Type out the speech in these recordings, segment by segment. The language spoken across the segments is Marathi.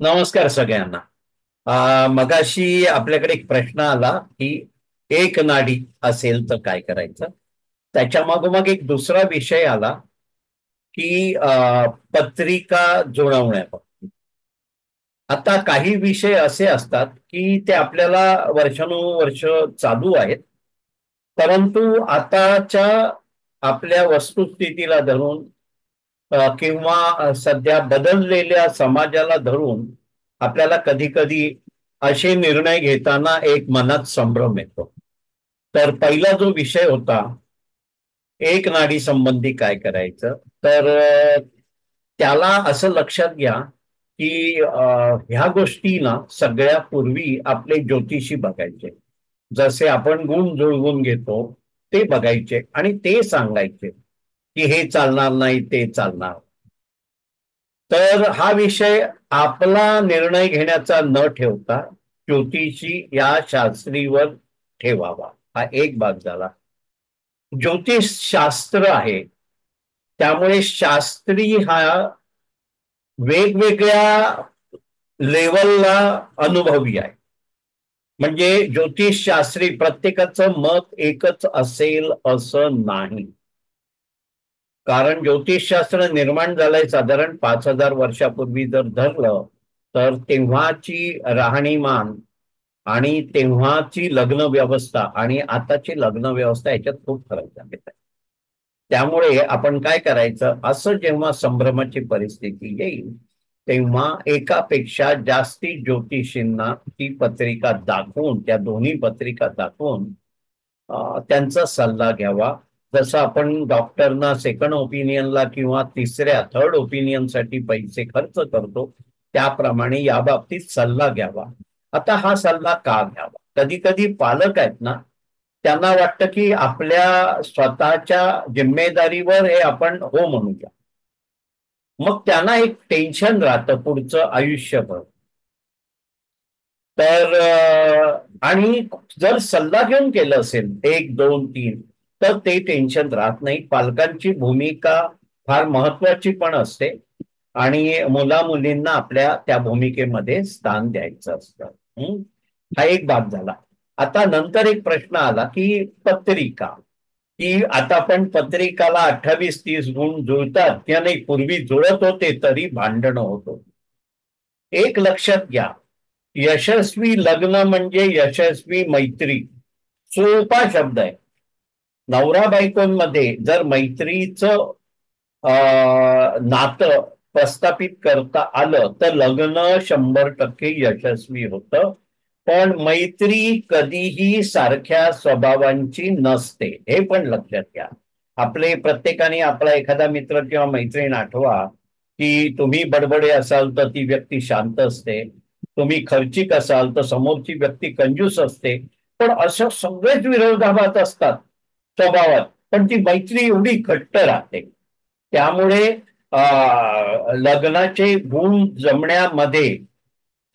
नमस्कार सगळ्यांना. मगाशी आपल्याकडे एक प्रश्न आला की एक नाडी असेल तर काय करायचं. त्याच्या मागोमाग एक दुसरा विषय आला की पत्रिका जुळवण्याबाबत. आता काही विषय असे असतात की ते आपल्याला वर्षानुवर्ष चालू आहेत, परंतु आताच्या आपल्या वस्तुस्थितीला धरून किंवा सध्या बदललेल्या समाजाला धरून आपल्याला कधी कधी असे निर्णय घेताना एक मनात संभ्रम येतो. तर पहिला जो विषय होता एक नाडी संबंधी काय करायचं, तर त्याला असं लक्षात घ्या की ह्या गोष्टी ना सगळ्या पूर्वी आपले ज्योतिषी बघायचे. जसे आपण गुण जुळवून घेतो ते बघायचे आणि ते सांगायचे की हे चालणार नाही ते चालणार. तर हा विषय आपला निर्णय घेण्याचा न ठेवता ज्योतिषी या शास्त्रीवर ठेवावा. हा एक भाग झाला. ज्योतिष शास्त्र आहे, त्यामुळे शास्त्री हा वेगवेगळ्या लेवलला अनुभवी आहे. म्हणजे ज्योतिष शास्त्री प्रत्येकाचं मत एकच असेल असं नाही. कारण ज्योतिषशास्त्र निर्माण झालंय साधारण 5,000 वर्षापूर्वी जर धरलं, तर तेव्हाची राहणीमान आणि तेव्हाची लग्न व्यवस्था आणि आताची लग्न व्यवस्था याच्यात खूप फरक झालेला आहे. त्यामुळे आपण काय करायचं, असं जेव्हा संभ्रमाची परिस्थिती येईल तेव्हा एकापेक्षा जास्ती ज्योतिषींना ती पत्रिका दाखवून, त्या दोन्ही पत्रिका दाखवून त्यांचा सल्ला घ्यावा. जसं आपण डॉक्टरना सेकंड ओपिनियनला किंवा तिसऱ्या थर्ड ओपिनियनसाठी पैसे खर्च करतो, त्याप्रमाणे या बाबतीत सल्ला घ्यावा. आता हा सल्ला का घ्यावा? कधी कधी पालक आहेत ना, त्यांना वाटतं की आपल्या स्वतःच्या जिम्मेदारीवर हे आपण हो म्हणूया. मग त्यांना एक टेन्शन राहतं पुढचं आयुष्यभर. तर आणि जर सल्ला घेऊन केलं असेल एक दोन तीन, तर ते टेन्शन राहत नाही. पालकांची भूमिका फार महत्वाची पण असते आणि मुला मुलींना आपल्या त्या भूमिकेमध्ये स्थान द्यायचं असतं. हा एक भाग झाला. आता नंतर एक प्रश्न आला की पत्रिका, की आता आपण पत्रिकाला 28-30 गुण जुळतात किंवा नाही, पूर्वी जुळत होते तरी भांडणं होतो. एक लक्षात घ्या, यशस्वी लग्न म्हणजे यशस्वी मैत्री. सोपा शब्द आहे. नवरा बायकोंमध्ये जर मैत्रीचं नातं प्रस्थापित करता आलं तर लग्न 100% यशस्वी होतं. पण मैत्री कधीही सारख्या स्वभावांची नसते, हे पण लक्षात घ्या. आपले प्रत्येकाने आपला एखादा मित्र किंवा मैत्रीण आठवा की तुम्ही बडबडे असाल तर ती व्यक्ती शांत असते, तुम्ही खर्चिक असाल तर समोरची व्यक्ती कंजूस असते. पण असं सगळेच विरोधाभास असतात स्वभावात, पण ती मैत्री एवढी घट्ट राहते. त्यामुळे लग्नाचे गुण जमण्यामध्ये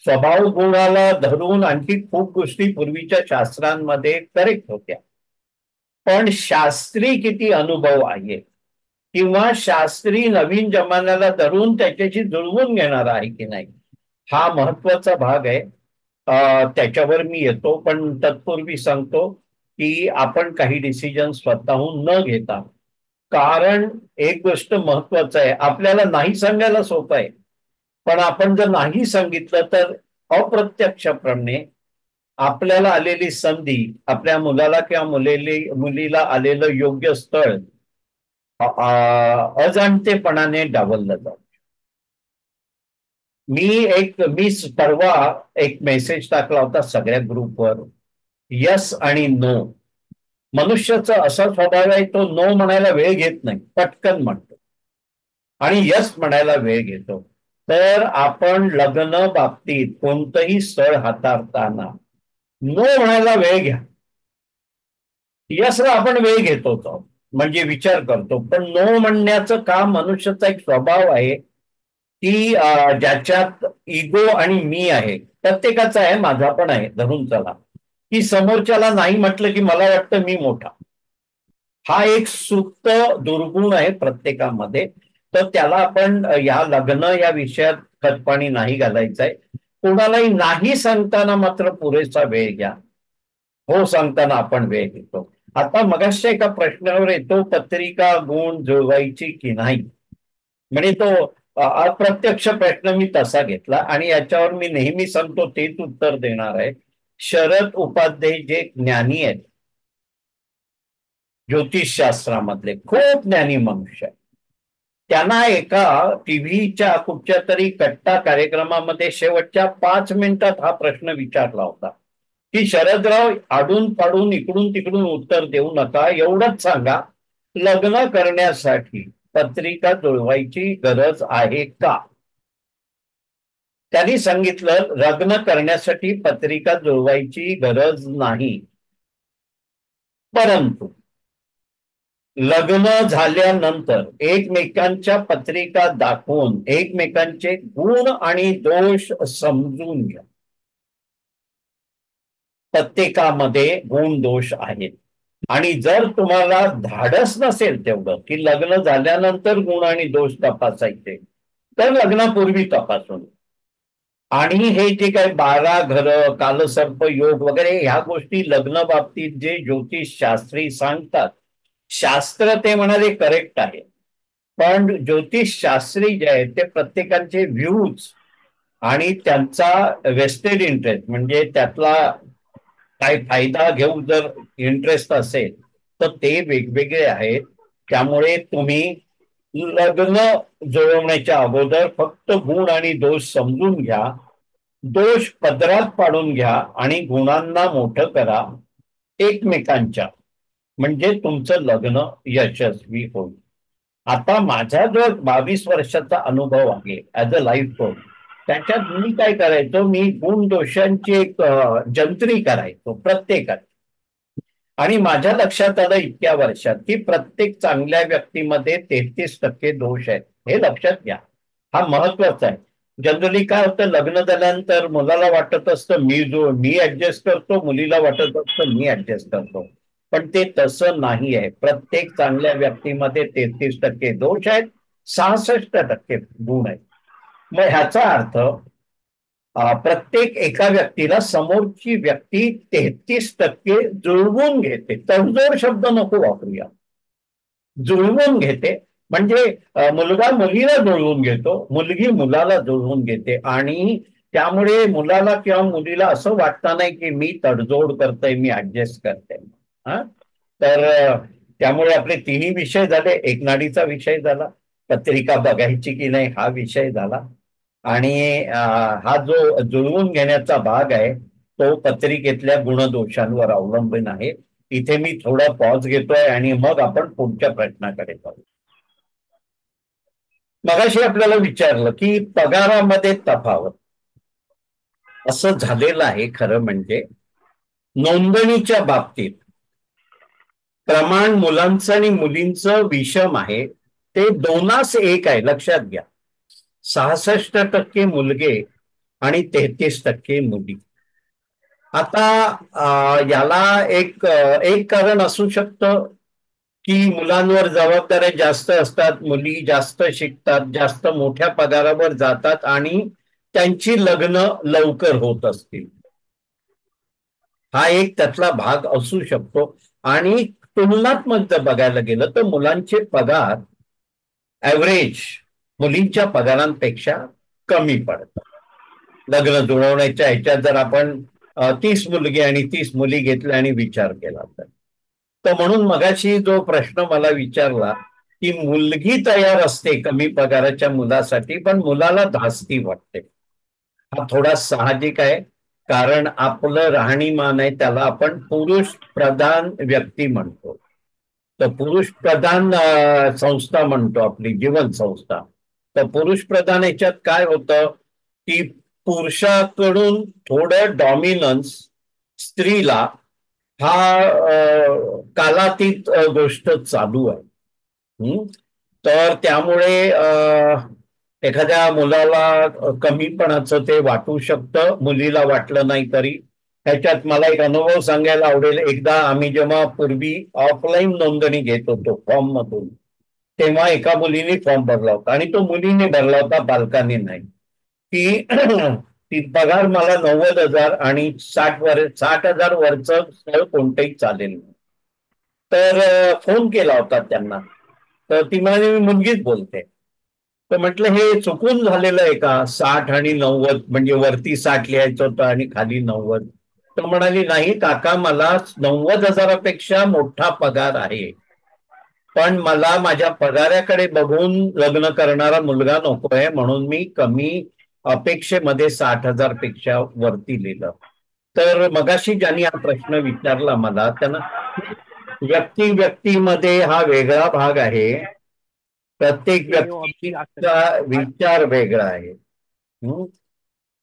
स्वभाव गुणाला धरून आणखी खूप गोष्टी पूर्वीच्या शास्त्रांमध्ये करेक्ट होत्या. पण शास्त्री किती अनुभव आहे किंवा शास्त्री नवीन जमान्याला धरून त्याच्याशी जुळवून घेणार आहे की नाही, हा महत्वाचा भाग आहे. त्याच्यावर मी येतो, पण तत्पूर्वी सांगतो की आपण काही डिसिजन स्वतःहून न घेता, कारण एक गोष्ट महत्वाचं आहे, आपल्याला नाही सांगायला सोपं आहे, पण आपण जर नाही सांगितलं तर अप्रत्यक्षपणे आपल्याला आलेली संधी, आपल्या मुलाला किंवा मुलीला आलेलं योग्य स्थळ अजाणतेपणाने डावललं जातं. मी परवा एक मेसेज टाकला होता सगळ्या ग्रुपवर, यस आणि नो. मनुष्याचा असा स्वभाव आहे, तो नो म्हणायला वेळ घेत नाही, पटकन म्हणतो आणि यस म्हणायला वेळ घेतो. तर आपण लग्न बाबतीत कोणतंही स्थळ हाताळताना नो म्हणायला वेळ घ्या. यसला आपण वेळ घेतो तो, म्हणजे विचार करतो, पण नो म्हणण्याचं काम मनुष्याचा एक स्वभाव आहे की ज्याच्यात इगो आणि मी आहे, प्रत्येकाचा आहे, माझा पण आहे, धरून चला, की समोरच्याला नाही म्हटलं की मला वाटतं मी मोठा. हा एक सुप्त दुर्गुण आहे प्रत्येकामध्ये. तर त्याला आपण या लग्न या विषयात खतपाणी नाही घालायचंय. कोणालाही नाही सांगताना मात्र पुरेसा वेळ घ्या. हो सांगताना आपण वेळ घेतो. आता मगाशच्या एका प्रश्नावर येतो, पत्रिका गुण जुळवायची की नाही. म्हणजे तो अप्रत्यक्ष प्रश्न मी तसा घेतला आणि याच्यावर मी नेहमी सांगतो तेच उत्तर देणार आहे. शरद उपाध्याय जे ज्ञानी आहेत, ज्योतिषशास्त्रामधले खूप ज्ञानी मनुष्य आहेत, त्यांना एका टीव्हीच्या कुठच्या तरी कट्टा कार्यक्रमामध्ये शेवटच्या 5 मिनिटात हा प्रश्न विचारला होता की शरदराव, आडून पाडून इकडून तिकडून उत्तर देऊ नका, एवढंच सांगा, लग्न करण्यासाठी पत्रिका जुळवायची गरज आहे का. त्यांनी सांगितलं लग्न करण्यासाठी पत्रिका जुळवायची गरज नाही, परंतु लग्न झाल्यानंतर एकमेकांच्या पत्रिका दाखवून एकमेकांचे गुण आणि दोष समजून घ्या. प्रत्येकामध्ये गुण दोष आहेत आणि जर तुम्हाला धाडस नसेल तेवढं की लग्न झाल्यानंतर गुण आणि दोष तपासायचे, तर लग्नापूर्वी तपासून. आणि हे जे काही 12 घरं, कालसर्प योग वगैरे ह्या गोष्टी लग्न बाबतीत जे ज्योतिष शास्त्री सांगतात, शास्त्र ते म्हणाले करेक्ट आहे, पण ज्योतिष शास्त्री जे आहेत ते प्रत्येकाचे व्ह्यूज आणि त्यांचा वेस्टेड इंटरेस्ट म्हणजे त्यातला काही फायदा घेऊ जर इंटरेस्ट असेल तर ते वेगवेगळे आहेत. त्यामुळे तुम्ही लग्न जुळवण्याच्या अगोदर फक्त गुण आणि दोष समजून घ्या, दोष पदरात पाडून घ्या आणि गुणांना मोठं करा एकमेकांच्या, म्हणजे तुमचं लग्न यशस्वी होईल. आता माझा जो 22 वर्षाचा अनुभव आहे ऍज अ लाईफ कोच, त्याच्यात मी काय करायचो, मी गुण दोषांची एक जंत्री करायचो प्रत्येकात. आणि माझ्या लक्षात आलं इतक्या वर्षात की प्रत्येक चांगल्या व्यक्तीमध्ये 33% दोष आहेत. हे लक्षात घ्या, हा महत्वाचा आहे. जनरली काय होतं, लग्न झाल्यानंतर मुलाला वाटत असतं मी ऍडजस्ट करतो, मुलीला वाटत असतं मी ऍडजस्ट करतो, पण ते तसं नाही आहे. प्रत्येक चांगल्या व्यक्तीमध्ये 33% दोष आहेत, 66% गुण आहेत. मग ह्याचा अर्थ प्रत्येक एका व्यक्तीला समोरची व्यक्ती 33% जुळवून घेते. तडजोड शब्द नको वापरूया, जुळवून घेते. म्हणजे मुलगा मुलीला जुळवून घेतो, मुलगी मुलाला जुळवून घेते आणि त्यामुळे मुलाला किंवा मुलीला असं वाटतं नाही की मी तडजोड करतोय, मी ऍडजस्ट करते. हा, तर त्यामुळे आपले तिन्ही विषय झाले. एक नाडीचा विषय झाला, पत्रिका बघायची की नाही हा विषय झाला, आणि हा जो जुळवून घेण्याचा भाग आहे तो पत्रिकेतल्या गुणदोषांवर अवलंबून आहे. इथे मी थोडा पॉज घेतोय आणि मग आपण पुढच्या प्रश्नाकडे जाऊ. मगाशी आपल्याला विचारलं की पगारामध्ये तफावत. असं झालेलं आहे खरं म्हणजे नोंदणीच्या बाबतीत प्रमाण मुलांचं आणि मुलींचं विषम आहे, ते 2:1 आहे, लक्षात घ्या. 66% मुलगे आणि 33% मुली. आता याला एक कारण असू शकतं की मुलांवर जबाबदाऱ्या जास्त असतात, मुली जास्त शिकतात, जास्त मोठ्या पगारावर जातात आणि त्यांची लग्न लवकर होत असतील. हा एक त्यातला भाग असू शकतो. आणि तुलनात्मक जर बघायला गेलं तर मुलांचे पगार ऍव्हरेज मुलींच्या पगारांपेक्षा कमी पडतात. लग्न जुळवण्याच्या ह्याच्यात जर आपण 30 मुलगी आणि 30 मुली घेतल्या आणि विचार केला तर म्हणून मगाशी जो प्रश्न मला विचारला की मुलगी तयार असते कमी पगाराच्या मुलासाठी, पण मुलाला धास्ती वाटते. हा थोडा साहजिक आहे, कारण आपलं राहणीमान आहे त्याला आपण पुरुष प्रधान व्यक्ती म्हणतो. तर पुरुष प्रधान संस्था म्हणतो आपली जीवन संस्था. तर पुरुष प्रधान याच्यात काय होतं की पुरुषाकडून थोडं डॉमिनन्स स्त्रीला हा कालातीत गोष्ट चालू आहे. तर त्यामुळे एखाद्या मुलाला कमीपणाचं ते वाटू शकतं, मुलीला वाटलं नाही तरी. ह्याच्यात मला एक अनुभव सांगायला आवडेल. एकदा आम्ही जेव्हा पूर्वी ऑफलाईन नोंदणी घेत होतो फॉर्म मधून, तेव्हा एका मुलीने फॉर्म भरला होता आणि तो मुलीने भरला होता, बालकांनी नाही. की ती पगार मला 90,000 आणि 60,000 वरचं स्थळ कोणतंही चालेल. तर फोन केला होता त्यांना. तर ती म्हणाली मी मुलगीच बोलते. तर म्हटलं हे चुकून झालेलं आहे का, 60 आणि 90 म्हणजे वरती 60 लिहायचं होतं आणि खाली 90. तर म्हणाली नाही काका, मला 90,000पेक्षा मोठा पगार आहे, पण मला माझ्या पगाराकडे बघून लग्न करणारा मुलगा नकोय, म्हणून मी कमी अपेक्षेमध्ये 60,000पेक्षा वरती लिहिलं. तर मगाशी ज्यांनी हा प्रश्न विचारला मला, त्यांना व्यक्ती व्यक्तीमध्ये हा वेगळा भाग आहे. प्रत्येक ये वो अभी आ व्यक्तीचा सकते विचार वेगळा आहे. हं?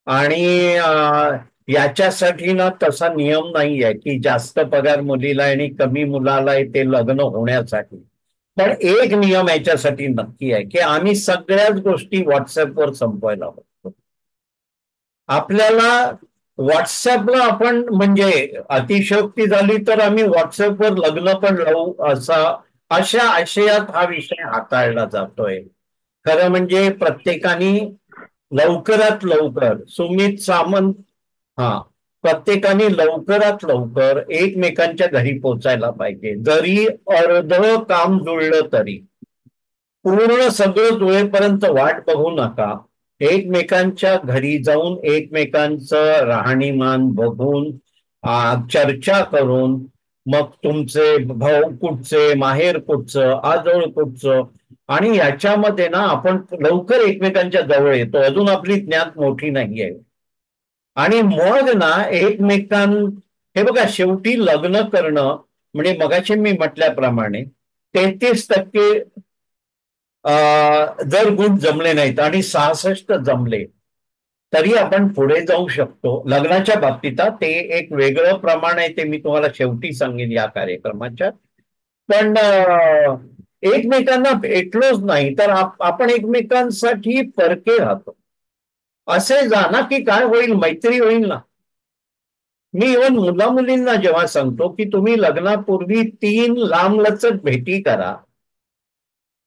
आणि याच्यासाठी ना तसा नियम नाही आहे की जास्त पगार मुलीला आणि कमी मुलाला आहे ते लग्न होण्यासाठी. पण एक नियम याच्यासाठी नक्की आहे की आम्ही सगळ्याच गोष्टी व्हॉट्सअपवर संपवायला हवं. आपल्याला व्हॉट्सअपला आपण म्हणजे अतिशयोक्ती झाली तर आम्ही व्हॉट्सअपवर लग्न पण लावू अशा आशयात हा विषय हाताळला जातोय. खरं म्हणजे प्रत्येकाने लवकरात लवकर सुमित सामंत, हा, प्रत्येकाने लवकरात लवकर एकमेकांच्या घरी पोचायला पाहिजे. जरी अर्ध काम जुळलं तरी पूर्ण सगळं जुळेपर्यंत वाट बघू नका. एकमेकांच्या घरी जाऊन एकमेकांचं राहणीमान बघून चर्चा करून मग तुमचे भाऊ कुठचे, माहेर कुठचं, आजोळ कुठचं, आणि याच्यामध्ये ना आपण लवकर एकमेकांच्या जवळ येतो. अजून आपली ज्ञात मोठी नाही आहे. आणि मग ना हे बघा, शेवटी लग्न करणं म्हणजे मगाशी मी म्हटल्याप्रमाणे 33% जर गुण जमले नाहीत आणि 66 जमले तरी आपण पुढे जाऊ शकतो लग्नाच्या बाबतीत. ते एक वेगळं प्रमाण आहे, ते मी तुम्हाला शेवटी सांगेन या कार्यक्रमाच्या. पण एकमेकांना भेटलोच नाही तर आपण एकमेकांसाठी परके राहतो. असे जाना की काय होईल, मैत्री होईल ना. मी इव्हन मुला मुलींना जेव्हा सांगतो की तुम्ही लग्नापूर्वी 3 लांबलचक भेटी करा,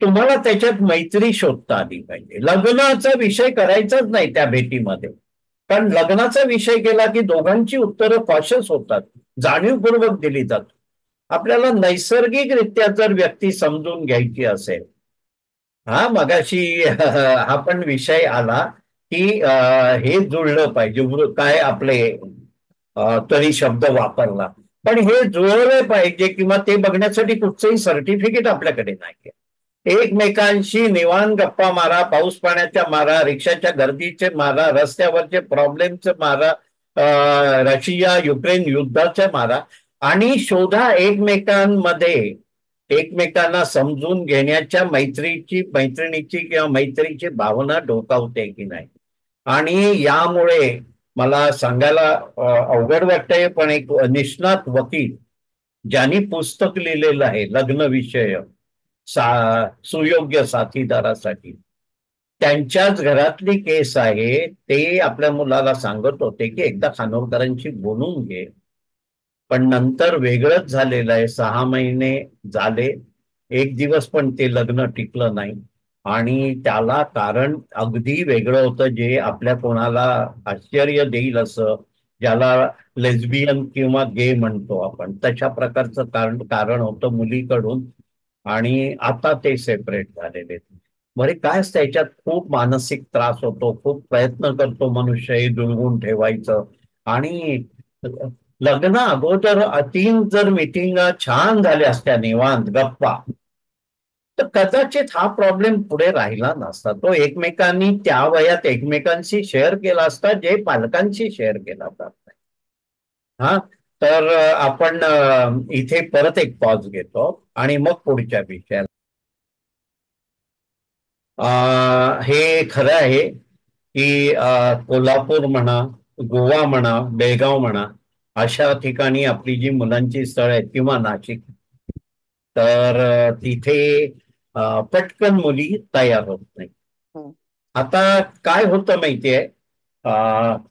तुम्हाला त्याच्यात मैत्री शोधता आली पाहिजे. लग्नाचा विषय करायचाच नाही त्या भेटीमध्ये, कारण लग्नाचा विषय केला की दोघांची उत्तरं कॉशस होतात, जाणीवपूर्वक दिली जातात. आपल्याला नैसर्गिकरित्या जर व्यक्ती समजून घ्यायची असेल, हा मगाशी हा पण विषय आला की हे जुळलं पाहिजे, काय आपले तरी शब्द वापरला, पण हे जुळवलं पाहिजे किंवा ते बघण्यासाठी कुठचंही सर्टिफिकेट आपल्याकडे नाही. एकमेकांशी निवांत गप्पा मारा, पाऊस पाण्याच्या मारा, रिक्षाच्या गर्दीचे मारा, रस्त्यावरचे प्रॉब्लेमचे मारा, रशिया युक्रेन युद्धाचे मारा, आणि शोधा एकमेकांमध्ये एकमेकांना समजून घेण्याच्या मैत्रिणीची किंवा मैत्रीची भावना डोकावते की नाही. आणि यामुळे मला सांगायला अवघड वाटतंय, पण एक निष्णात वकील ज्यांनी पुस्तक लिहिलेलं आहे लग्नविषय सुयोग्य साथीदारासाठी, त्यांच्याच घरातली केस आहे. ते आपल्या मुलाला सांगत होते की एकदा खानोलकरांशी बोलून घे, पण नंतर वेगळंच झालेलं आहे. 6 महिने झाले, एक दिवस पण ते लग्न टिकलं नाही. आणि त्याला कारण अगदी वेगळं होतं, जे आपल्या कोणाला आश्चर्य देईल असं, ज्याला लेस्बियन किंवा गे म्हणतो आपण, तशा प्रकारचं कारण होतं मुलीकडून. आणि आता ते सेपरेट झालेले. बरे काय असतं याच्यात, खूप मानसिक त्रास होतो, खूप प्रयत्न करतो मनुष्य हे जुळवून ठेवायचं. आणि लग्न अगोदर 3 जर मीटिंग छान झाल्या असत्या निवांत गप्पा, तर कदाचित हा प्रॉब्लेम पुढे राहिला नसता. तो एकमेकांनी त्या वयात एकमेकांशी शेअर केला असता, जे पालकांशी शेअर केला जात नाही. हा, तर आपण इथे परत एक पॉज घेतो आणि मग पुढच्या विषयाला. हे खरं आहे की कोल्हापूर म्हणा, गोवा म्हणा, बेळगाव म्हणा, अशा ठिकाणी आपली जी मुलांची स्थळ आहेत किंवा नाशिक, तर तिथे पटकन मुली तयार होत नाही. आता काय होतं माहितीये,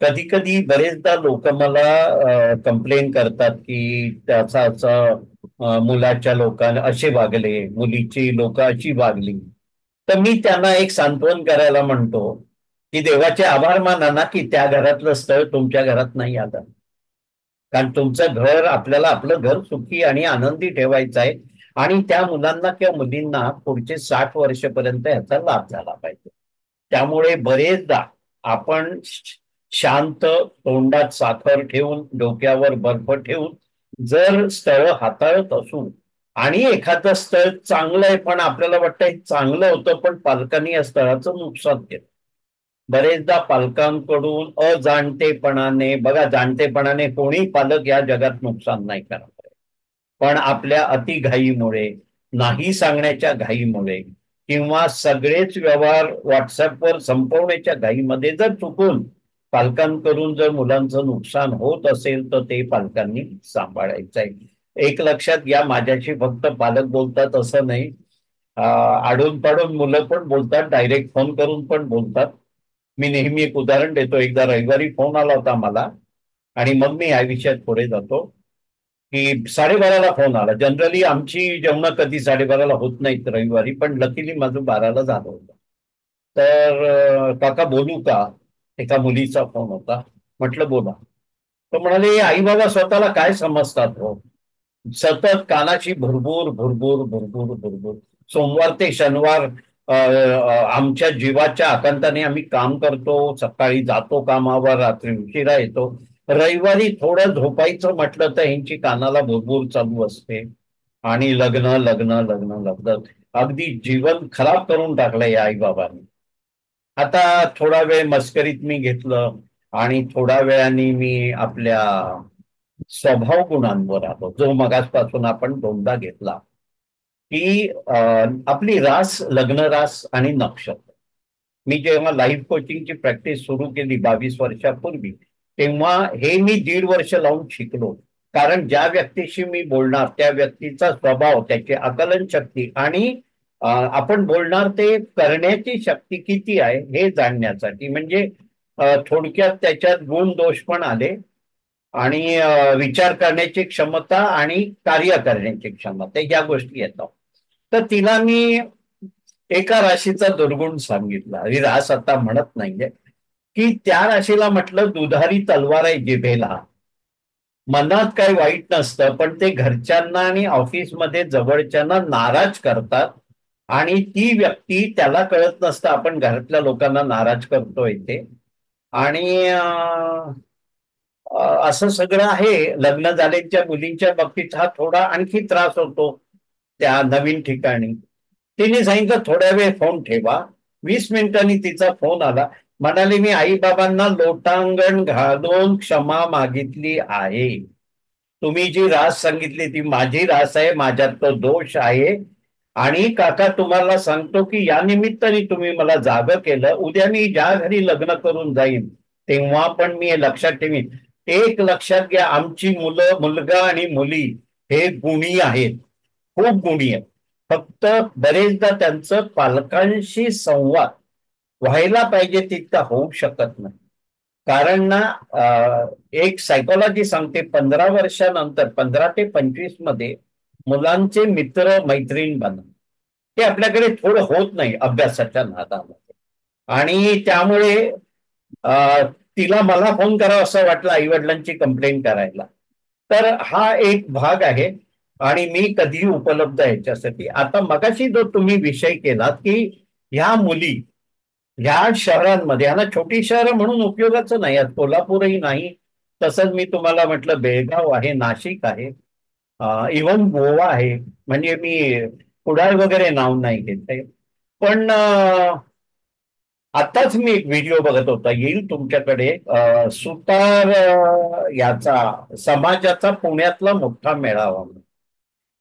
कधी कधी बरेचदा लोक मला कंप्लेन करतात की त्याचा असं मुलाच्या लोकांना असे वागले, मुलीची लोक अशी वागली. तर मी त्यांना एक सांत्वन करायला म्हणतो की देवाचे आभार माना ना की त्या घरातलं स्थळ तुमच्या घरात नाही आलं. कारण तुमचं घर आपल्याला आपलं घर सुखी आणि आनंदी ठेवायचं आहे आणि त्या मुलांना किंवा मुलींना पुढचे 60 वर्षपर्यंत याचा लाभ झाला पाहिजे. त्यामुळे बरेचदा आपण शांत, तोंडात साखर ठेवून, डोक्यावर बर्फ ठेवून जर स्थळ हाताळत असू आणि एखादं स्थळ चांगलं आहे पण आपल्याला वाटतं हे चांगलं होतं पण पालकांनी या स्थळाचं नुकसान केलं. बरेचदा पालकांकडून अजाणतेपणाने, बघा जाणतेपणाने कोणी पालक या जगात नुकसान नाही करत, पण आपल्या अतिघाईमुळे, नाही सांगण्याच्या घाईमुळे किंवा सगळेच व्यवहार व्हॉट्सअपवर संपवण्याच्या घाईमध्ये जर चुकून पालकांकडून जर मुलांचं नुकसान होत असेल तर ते पालकांनी सांभाळायचं आहे. एक लक्षात घ्या, माझ्याशी फक्त पालक बोलतात असं नाही, आडून पाडून मुलं पण बोलतात, डायरेक्ट फोन करून पण बोलतात. मी नेहमी एक उदाहरण देतो. एकदा रविवारी फोन आला होता मला आणि मग मी या विषयात पुढे जातो की 12:30ला फोन आला. जनरली आमची जेवणं कधी 12:30ला होत नाहीत रविवारी, पण लकीली माझं 12ला झालं होतं. तर काका बोलू का, एका मुलीचा फोन होता. म्हटलं बोला. तर म्हणाले आई बाबा स्वतःला काय समजतात हो, सतत कानाची भुरभुर भुरभुर भुरभुर भुरभुर, सोमवार ते शनिवार आमच्या जीवाच्या आकांताने आम्ही काम करतो, सकाळी जातो कामावर, रात्री उशिरा येतो. रविवारी थोडं झोपायचं म्हटलं तर ह्यांची कानाला भुरभुर चालू असते आणि लग्न लग्न लग्न लग्न, अगदी जीवन खराब करून टाकलं या आईबाबांनी. आता थोडा वेळ मस्करीत मी घेतलं आणि थोड्या वेळाने मी आपल्या स्वभाव गुणांवर आलो, जो मगासपासून आपण दोनदा घेतला की आपली रास, लग्न रास आणि नक्षत्र. मी जेव्हा लाईफ कोचिंगची प्रॅक्टिस सुरू केली 22 वर्षापूर्वी, तेव्हा हे मी 1.5 वर्ष लावून शिकलो. कारण ज्या व्यक्तीशी मी बोलणार त्या व्यक्तीचा स्वभाव, त्याची आकलन शक्ती आणि आपण बोलणार ते करण्याची शक्ती किती आहे हे जाणण्यासाठी, म्हणजे थोडक्यात त्याच्यात गुण दोष पण आले आणि विचार करण्याची क्षमता आणि कार्य करण्याची क्षमता या गोष्टी येतात. तर तिला मी एका राशीचा दुर्गुण सांगितला, ही रास आता म्हणत नाहीये, की त्या राशीला म्हटलं दुधारी तलवार आहे जिभेला. मनात काही वाईट नसतं पण ते घरच्यांना आणि ऑफिसमध्ये जवळच्यांना नाराज करतात आणि ती व्यक्ती, त्याला कळत नसतं आपण घरातल्या लोकांना नाराज करतोय ते. आणि असं सगळं आहे. लग्न झालेल्या मुलींच्या बाबतीत हा थोडा आणखी त्रास होतो त्या नवीन ठिकाणी. तिने सांगितलं थोड्या वेळ फोन ठेवा. 20 मिनिटांनी तिचा फोन आला. म्हणाली मी आईबाबांना लोटांगण घालून क्षमा मागितली आहे. तुम्ही जी रास सांगितली ती माझी रास आहे, माझ्यात तो दोष आहे. आणि काका तुम्हाला सांगतो की या निमित्ताने तुम्ही मला जागं केलं, उद्या मी ज्या घरी लग्न करून जाईन तेव्हा पण मी हे लक्षात ठेवीन. एक लक्षात घ्या, आमची मुलं, मुलगा आणि मुली हे गुणी आहेत, खूप गुणी आहेत. फक्त बरेचदा त्यांचं पालकांशी संवाद व्हायला पाहिजे तितका होऊ शकत नाही. कारण ना एक सायकोलॉजी सांगते 15 वर्षानंतर, 15 ते 25 मध्ये मुलांचे मित्र मैत्रीण बनणं हे आपल्याकडे थोडं होत नाही अभ्यासाच्या नादामध्ये. आणि त्यामुळे तिला मला फोन करावा असं वाटलं आईवडिलांची कंप्लेंट करायला. तर हा एक भाग आहे आणि मी कधीही उपलब्ध आहे याच्यासाठी. आता मगाशी जो तुम्ही विषय केलात की ह्या मुली ह्या शहरांमध्ये, ह्याला छोटी शहरं म्हणून उपयोगाचं नाही, आज कोल्हापूरही नाही, तसंच मी तुम्हाला म्हटलं बेळगाव आहे, नाशिक आहे, इव्हन गोवा आहे. म्हणजे मी कुडाळ वगैरे नाव नाही घेत. पण आताच मी एक व्हिडिओ बघत होता, येईल तुमच्याकडे, सुतार याचा समाजाचा पुण्यातला मोठा मेळावा.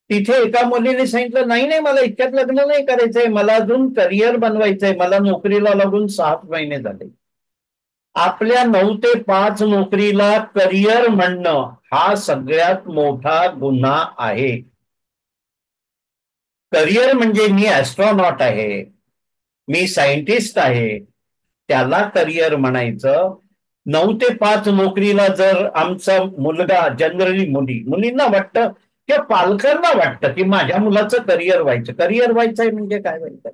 तिथे एका मुलीने सांगितलं नाही नाही मला इतक्यात लग्न नाही करायचंय, मला अजून करिअर बनवायचंय, मला नोकरीला लागून 7 महिने झाले. आपल्या 9 ते 5 नोकरीला करिअर म्हणणं हा सगळ्यात मोठा गुन्हा आहे. करिअर म्हणजे मी ऍस्ट्रॉनॉट आहे, मी सायंटिस्ट आहे, त्याला करिअर म्हणायचं. 9 ते 5 नोकरीला जर आमचा मुलगा, जनरली मुलींना वाटतं किंवा पालकांना वाटतं की माझ्या मुलाचं करिअर व्हायचं. करिअर व्हायचंय म्हणजे काय व्हायचंय?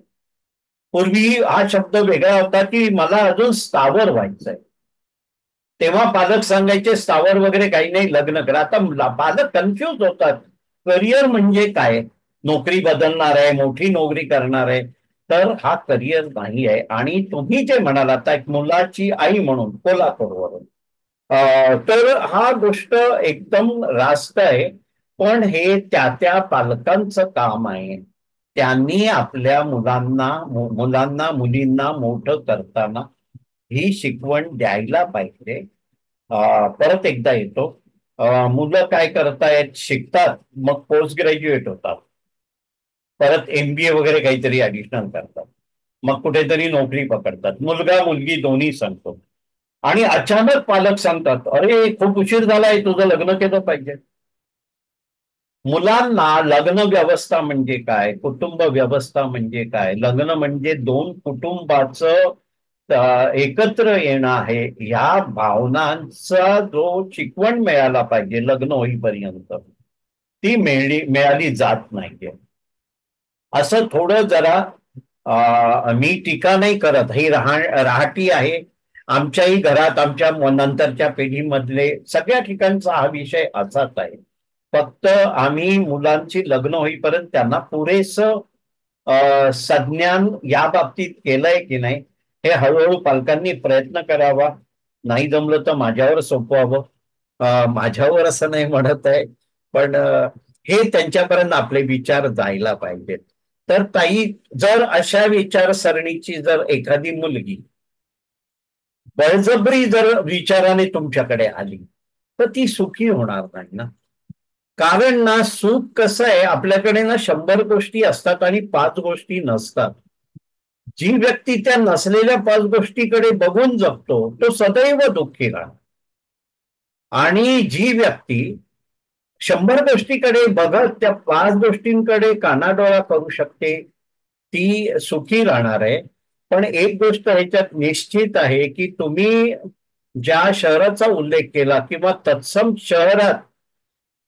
पूर्वी हा शब्द वेगळा होता की मला अजून स्थावर व्हायचंय. तेव्हा पालक सांगायचे स्थावर वगैरे काही नाही, लग्न करा. आता पालक कन्फ्युज होतात. करिअर म्हणजे काय? नोकरी बदलणार आहे, मोठी नोकरी करणार आहे, तर हा करिअर नाही आहे. आणि तुम्ही जे म्हणाल आता एक मुलाची आई म्हणून कोल्हापूरवरून, तर हा गोष्ट एकदम रास्त आहे. पण हे त्या त्या पालकांचं काम आहे. त्यांनी आपल्या मुलांना मुलींना मोठं करताना ही शिकवण द्यायला पाहिजे. परत एकदा येतो. मुलं काय करतायत, शिकतात, मग पोस्ट ग्रॅज्युएट होतात, परत एमबीए वगैरे काहीतरी ऍडिशनल करतात, मग कुठेतरी नोकरी पकडतात, मुलगा मुलगी दोन्ही सांगतो. आणि अचानक पालक सांगतात, अरे खूप उशीर झालाय, तुझं लग्न केलं पाहिजे. मुलांना लग्न व्यवस्था म्हणजे काय, कुटुंब व्यवस्था म्हणजे काय, लग्न म्हणजे दोन कुटुंबाचं एकत्र येणं आहे, ह्या भावनांचा जो शिकवण मिळायला पाहिजे लग्न होईपर्यंत, ती मिळाली जात नाहीये. असं थोडं जरा, मी टीका नाही करत, ही राहटी आहे. आमच्याही घरात आमच्या नंतरच्या पिढीमधले सगळ्या ठिकाणचा हा विषय असाच आहे. फक्त आम्ही मुलांची लग्न होईपर्यंत त्यांना पुरेसं संज्ञान या बाबतीत केलंय की नाही, हे हळूहळू पालकांनी प्रयत्न करावा. नाही जमलं तर माझ्यावर सोपवावं. माझ्यावर असं नाही म्हणत आहे, पण हे त्यांच्यापर्यंत आपले विचार जायला पाहिजेत. तर ताई, जर अशा विचारसरणीची जर एखादी मुलगी बळजबरी जर विचाराने तुमच्याकडे आली, तर ती सुखी होणार नाही ना. कारण ना, सुख कसं आहे, आपल्याकडे ना 100 गोष्टी असतात आणि 5 गोष्टी नसतात. जी व्यक्ती त्या नसलेल्या 5 गोष्टीकडे बघून जगतो, तो सदैव दुःखी राहतो. आणि जी व्यक्ती 100 गोष्टीकडे बघत त्या 5 गोष्टींकडे कानाडोळा करू शकते, ती सुखी राहणार आहे. पण एक गोष्ट ह्याच्यात निश्चित आहे की तुम्ही ज्या शहराचा उल्लेख केला किंवा तत्सम शहरात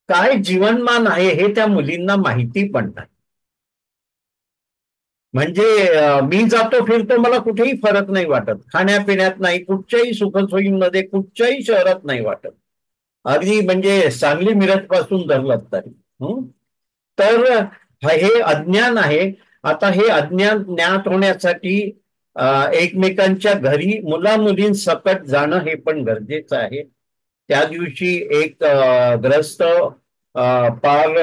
काय जीवनमान आहे हे त्या मुलींना माहिती पण नाही. म्हणजे मी जातो फिरतो, मला कुठेही फरक नाही वाटत, खाण्यापिण्यात नाही, कुठच्याही सुखसोयींमध्ये कुठच्याही शहरात नाही वाटत. अगदी म्हणजे सांगली मिरज पासून धरलं तरी. तर हे अज्ञान आहे. आता हे अज्ञान ज्ञात होण्यासाठी एकमेकांच्या घरी मुला मुलींसकट जाणं हे पण गरजेचं आहे. त्या दिवशी एक ग्रस्त पार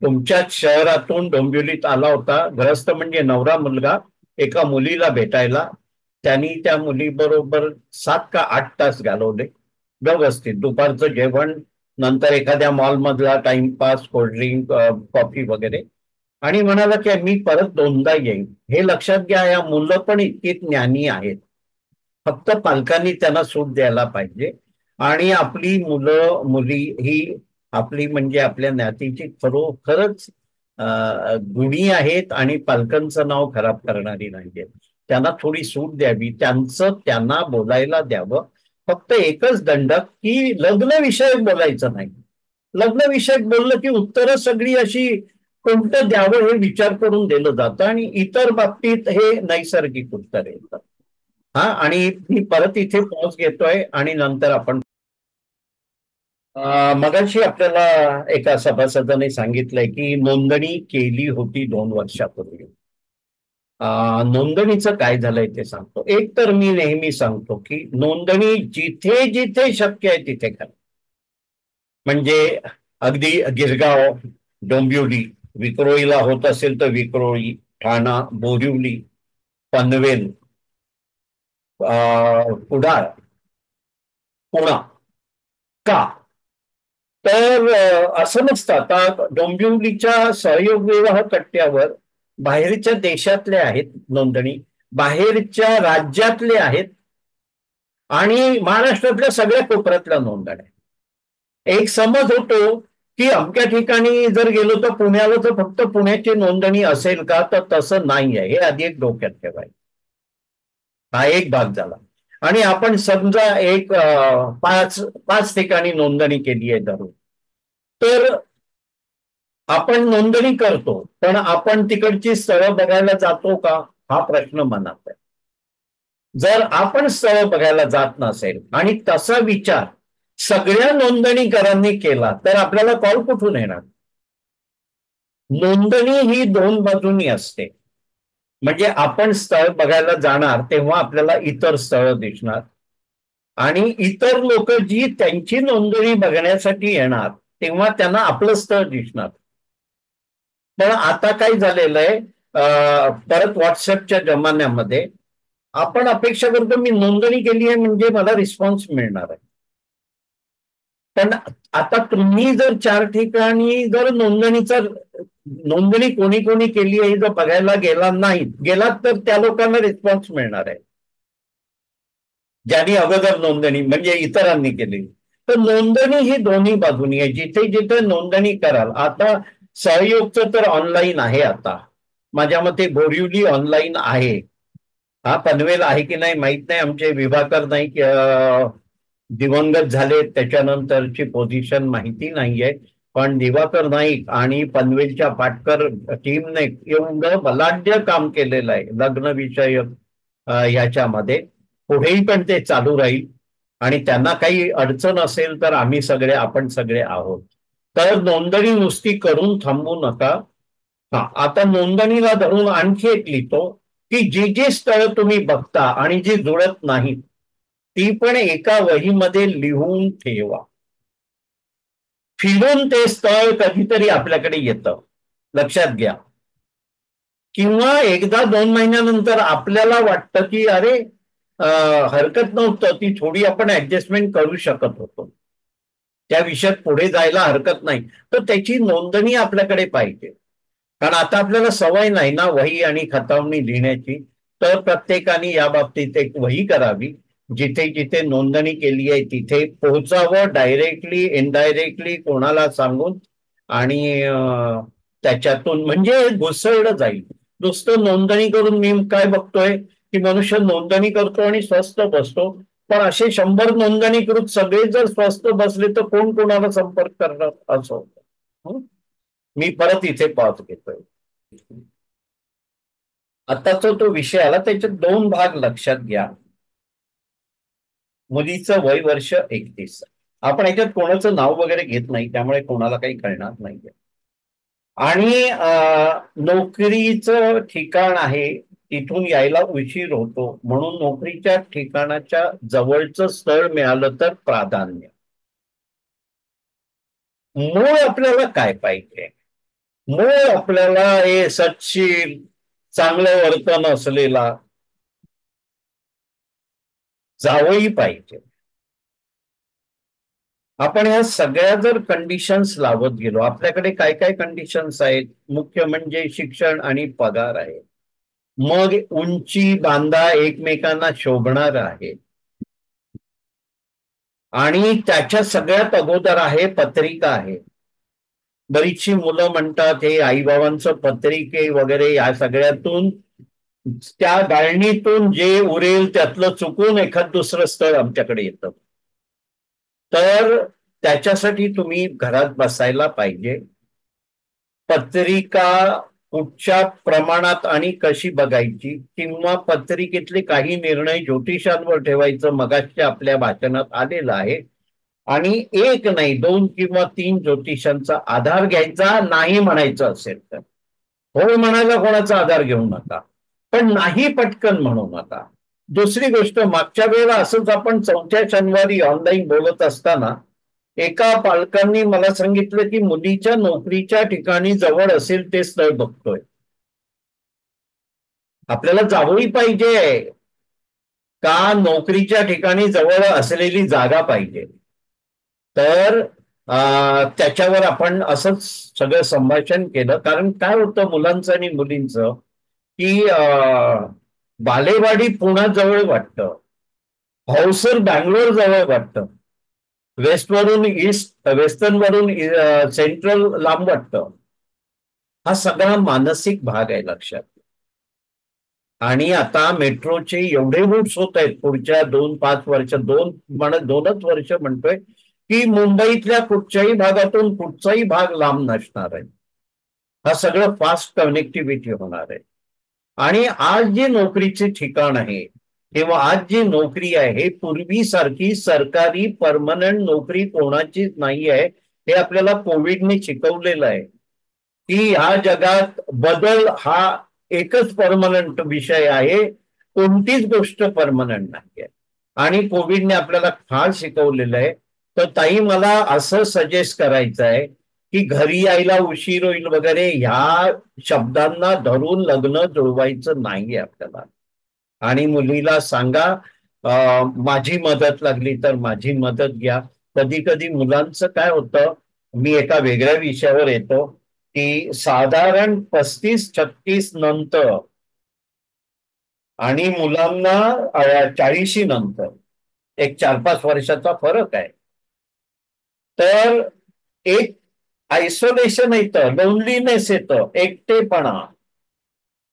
तुमच्याच शहरातून डोंबिवलीत आला होता. ग्रस्त म्हणजे नवरा मुलगा एका मुलीला भेटायला. त्यांनी त्या मुलीबरोबर 7 का 8 तास घालवले व्यवस्थित. दुपारचं जेवण, नंतर एखाद्या मॉलमधला टाइमपास, कोल्ड्रिंक, कॉफी वगैरे. आणि म्हणाला की मी परत 2दा येईन. हे लक्षात घ्या, या मुलं पण इतकी ज्ञानी आहेत. फक्त पालकांनी त्यांना सूट द्यायला पाहिजे. आणि आपली मुलं मुली ही आपली म्हणजे आपल्या ज्ञातीची खरोखरच गुणी आहेत आणि पालकांचं नाव खराब करणारी नाहीये. त्यांना थोडी सूट द्यावी, त्यांचं त्यांना बोलायला द्यावं. फक्त एकच दंडक की लग्नविषयक बोलायचं नाही. लग्नविषयक बोललं की उत्तरं सगळी अशी कोणतं द्यावं हे विचार करून दिलं जातं आणि इतर बाबतीत हे नैसर्गिक उत्तर येतं. हा, आणि मी परत इथे पॉज घेतोय आणि नंतर आपण मगाशी आपल्याला एका सभासदाने सांगितलंय की नोंदणी केली होती 2 वर्षापूर्वी. नोंदणीचं काय झालंय ते सांगतो. एक तर मी नेहमी सांगतो की नोंदणी जिथे जिथे शक्य आहे तिथे करा. म्हणजे अगदी गिरगाव, डोंबिवली, विक्रोळीला होत असेल तर विक्रोळी, ठाणा, बोरिवली, पनवेल, कुडाळ, पुणा. का? तर असं नसतं. आता डोंबिवलीच्या सहयोग विवाह कट्ट्यावर बाहेरच्या देशातले आहेत नोंदणी, बाहेरच्या राज्यातले आहेत आणि महाराष्ट्रातल्या सगळ्या कोपऱ्यातल्या नोंदण्या. एक समज होतो की अमक्या ठिकाणी जर गेलो तर पुण्याला तर फक्त पुण्याची नोंदणी असेल का, तर तसं नाही आहे. हे आधी एक डोक्यात ठेवायचं. हा एक भाग झाला. आणि आपण समजा एक 5 ठिकाणी नोंदणी केली आहे धरून, तर आपण नोंदणी करतो, पण आपण तिकडची स्थळं बघायला जातो का, हा प्रश्न मनात आहे. जर आपण स्थळं बघायला जात नसेल आणि तसा विचार सगळ्या नोंदणीकरांनी केला तर आपल्याला कॉल कुठून येणार. नोंदणी ही दोन बाजूंनी असते. म्हणजे आपण स्थळ बघायला जाणार तेव्हा आपल्याला इतर स्थळं दिसणार आणि इतर लोक जी त्यांची नोंदणी बघण्यासाठी येणार तेव्हा त्यांना आपलं स्थळ दिसणार. पण आता काय झालेलं आहे, परत व्हॉट्सअपच्या जमान्यामध्ये आपण अपेक्षा करतो मी नोंदणी केली आहे म्हणजे मला रिस्पॉन्स मिळणार आहे. पण आता तुम्ही जर चार ठिकाणी जर नोंदणी कोणी कोणी केली आहे जर बघायला गेलात तर त्या लोकांना रिस्पॉन्स मिळणार आहे ज्यांनी अगोदर नोंदणी म्हणजे इतरांनी केली. तर नोंदणी ही दोन्ही बाजूनी आहे. जिथे जिथे नोंदणी कराल, आता सहयोगचं तर ऑनलाईन आहे. आता माझ्या मते बोरिवली ऑनलाईन आहे. हा पनवेल आहे की नाही माहित नाही, आमचे विभाकर नाईक दिवंगत झाले त्याच्यानंतरची पोझिशन माहिती नाहीये. पण दिवाकर नाईक आणि पनवेलच्या पाटकर टीमने एवढं बलाढ्य काम केलेलं आहे लग्न विषयक याच्यामध्ये. पुढेही पण ते चालू राहील आणि त्यांना काही अडचण असेल तर आपण सगळे आहोत. तर नोंदणी नुसती करून थांबू नका. हा, आता नोंदणीला धरून आणखी एक लिहितो की जी जी स्थळ तुम्ही बघता आणि जी जुळत नाहीत ती पण एका वहीमध्ये लिहून ठेवा. फिरून ते स्थळ कधीतरी आपल्याकडे येतं, लक्षात घ्या. किंवा एकदा 2 महिन्यानंतर आपल्याला वाटतं की अरे हरकत नव्हतं, ती थोडी आपण ऍडजस्टमेंट करू शकत होतो, त्या विषयात पुढे जायला हरकत नाही. तर त्याची नोंदणी आपल्याकडे पाहिजे. कारण आता आपल्याला सवय नाही ना वही आणि खतावणी लिहिण्याची. तर प्रत्येकाने या बाबतीत एक वही करावी. जिथे जिथे नोंदणी केली आहे तिथे पोहोचावं, डायरेक्टली इनडायरेक्टली कोणाला सांगून. आणि त्याच्यातून म्हणजे घुसळलं जाईल. नुसतं नोंदणी करून मी काय बघतोय की मनुष्य नोंदणी करतो आणि स्वस्थ बसतो. पण असे 100 नोंदणीकृत सगळे जर स्वस्थ बसले तर कोण कोणाला संपर्क करणार असं होतं. मी परत इथे पॉज घेतोय. आताचा तो विषय आला त्याचे दोन भाग लक्षात घ्या. मुलीचं वय वर्ष 31. आपण याच्यात कोणाचं नाव वगैरे घेत नाही त्यामुळे कोणाला काही कळणार नाहीये. आणि नोकरीचं ठिकाण आहे तिथून यायला उशीर होतो म्हणून नोकरीच्या ठिकाणाच्या जवळचं स्थळ मिळालं तर प्राधान्य. मूळ आपल्याला काय पाहिजे. मूळ आपल्याला हे सत्शील चांगलं वर्तन असलेला जावई पाहिजे. आपण या सगळ्या जर कंडिशन्स लावत गेलो, आपल्याकडे काय काय कंडिशन्स आहेत. मुख्य म्हणजे शिक्षण आणि पगार आहे. मग उंची बांधा एकमेकांना शोभणार आहे. आणि त्याच्या सगळ्यात अगोदर आहे पत्रिका आहे. बरीचशी मुलं म्हणतात हे आईबाबांचं पत्रिके वगैरे या सगळ्यातून त्या गाळणीतून जे उरेल त्यातलं चुकून एखाद दुसरं स्थळ आमच्याकडे येतं. तर त्याच्यासाठी तुम्ही घरात बसायला पाहिजे. पत्रिका कुठच्या प्रमाणात आणि कशी बघायची किंवा पत्रिकेतले काही निर्णय ज्योतिषांवर ठेवायचं मगाच्या आपल्या भाषणात आलेलं आहे. आणि एक नाही 2 किंवा 3 ज्योतिषांचा आधार घ्यायचा. नाही म्हणायचं असेल तर हो म्हणायला कोणाचा आधार घेऊ नका, पण नाही पटकन म्हणू नका. दुसरी गोष्ट, मागच्या वेळेला असंच आपण चौथ्या शनिवारी ऑनलाईन बोलत असताना एका पालकांनी मला सांगितलं की मुलीच्या नोकरीच्या ठिकाणी जवळ असेल ते स्थळ बघतोय. आपल्याला जावई पाहिजे का नोकरीच्या ठिकाणी जवळ असलेली जागा पाहिजे. तर त्याच्यावर आपण असंच सगळं संभाषण केलं. कारण काय होतं मुलांचं आणि मुलींचं की बालेवाडी पुण्याजवळ वाटतं, हौसर बँगलोर जवळ वाटतं, वेस्टर्न वरून सेंट्रल लांब वाटतं. हा सगळा मानसिक भाग आहे लक्षात. आणि आता मेट्रोचे एवढे रूट्स होत आहेत पुढच्या 2-5 वर्ष, 2.5 वर्ष म्हणतोय की मुंबईतल्या कुठच्याही भागातून कुठचाही भाग लांब नसणार आहे. हा सगळं फास्ट कनेक्टिव्हिटी होणार आहे. आणि आज जे नोकरीचे ठिकाण आहे किंवा आज जी नोकरी आहे हे पूर्वीसारखी सरकारी परमनंट नोकरी कोणाचीच नाही आहे. हे आपल्याला कोविडने शिकवलेलं आहे की ह्या जगात बदल हा एकच परमनंट विषय आहे. कोणतीच गोष्ट परमनंट नाही आहे. आणि कोविडने आपल्याला फार शिकवलेलं आहे. तर ताई मला असं सजेस्ट करायचं आहे की घरी यायला उशीर होईल वगैरे ह्या शब्दांना धरून लग्न जुळवायचं नाहीये आपल्याला. आणि मुलीला सांगा माझी मदत लागली तर माझी मदत घ्या. कधी कधी मुलांचं काय होतं, मी एका वेगळ्या विषयावर येतो की साधारण 35-36 नंतर आणि मुलांना 40 नंतर एक 4-5 वर्षाचा फरक आहे. तर एक आयसोलेशन येतं, लोनलीनेस येतं, एकटेपणा.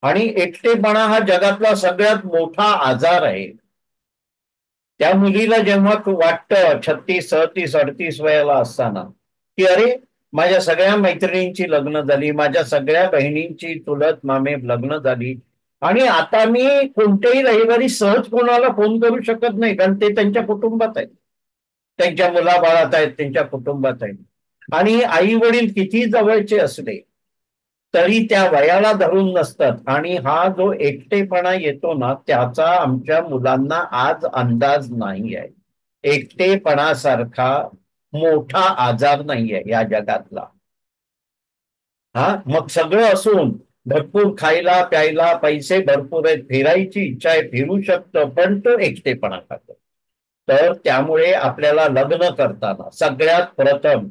आणि एकटेपणा हा जगातला सगळ्यात मोठा आजार आहे. त्या मुलीला जेव्हा वाटतं 36-37-38 वयाला असताना की अरे माझ्या सगळ्या मैत्रिणींची लग्न झाली, माझ्या सगळ्या बहिणींची चुलत मामे लग्न झाली आणि आता मी कोणत्याही रविवारी सहज कोणाला फोन करू शकत नाही कारण ते त्यांच्या कुटुंबात आहेत, त्यांच्या मुलाबाळात आहेत, त्यांच्या कुटुंबात आहेत. आणि आई वडील किती जवळचे असले तरी त्या वयाला धरून नसतात. आणि हा जो एकटेपणा येतो ना त्याचा आमच्या मुलांना आज अंदाज नाही आहे. एकटेपणासारखा मोठा आजार नाहीये या जगातला. हा मग सगळं असून भरपूर खायला प्यायला पैसे भरपूर आहेत, फिरायची इच्छा आहे, फिरू शकतं, पण तो एकटेपणा खातो. तर त्यामुळे आपल्याला लग्न करताना सगळ्यात प्रथम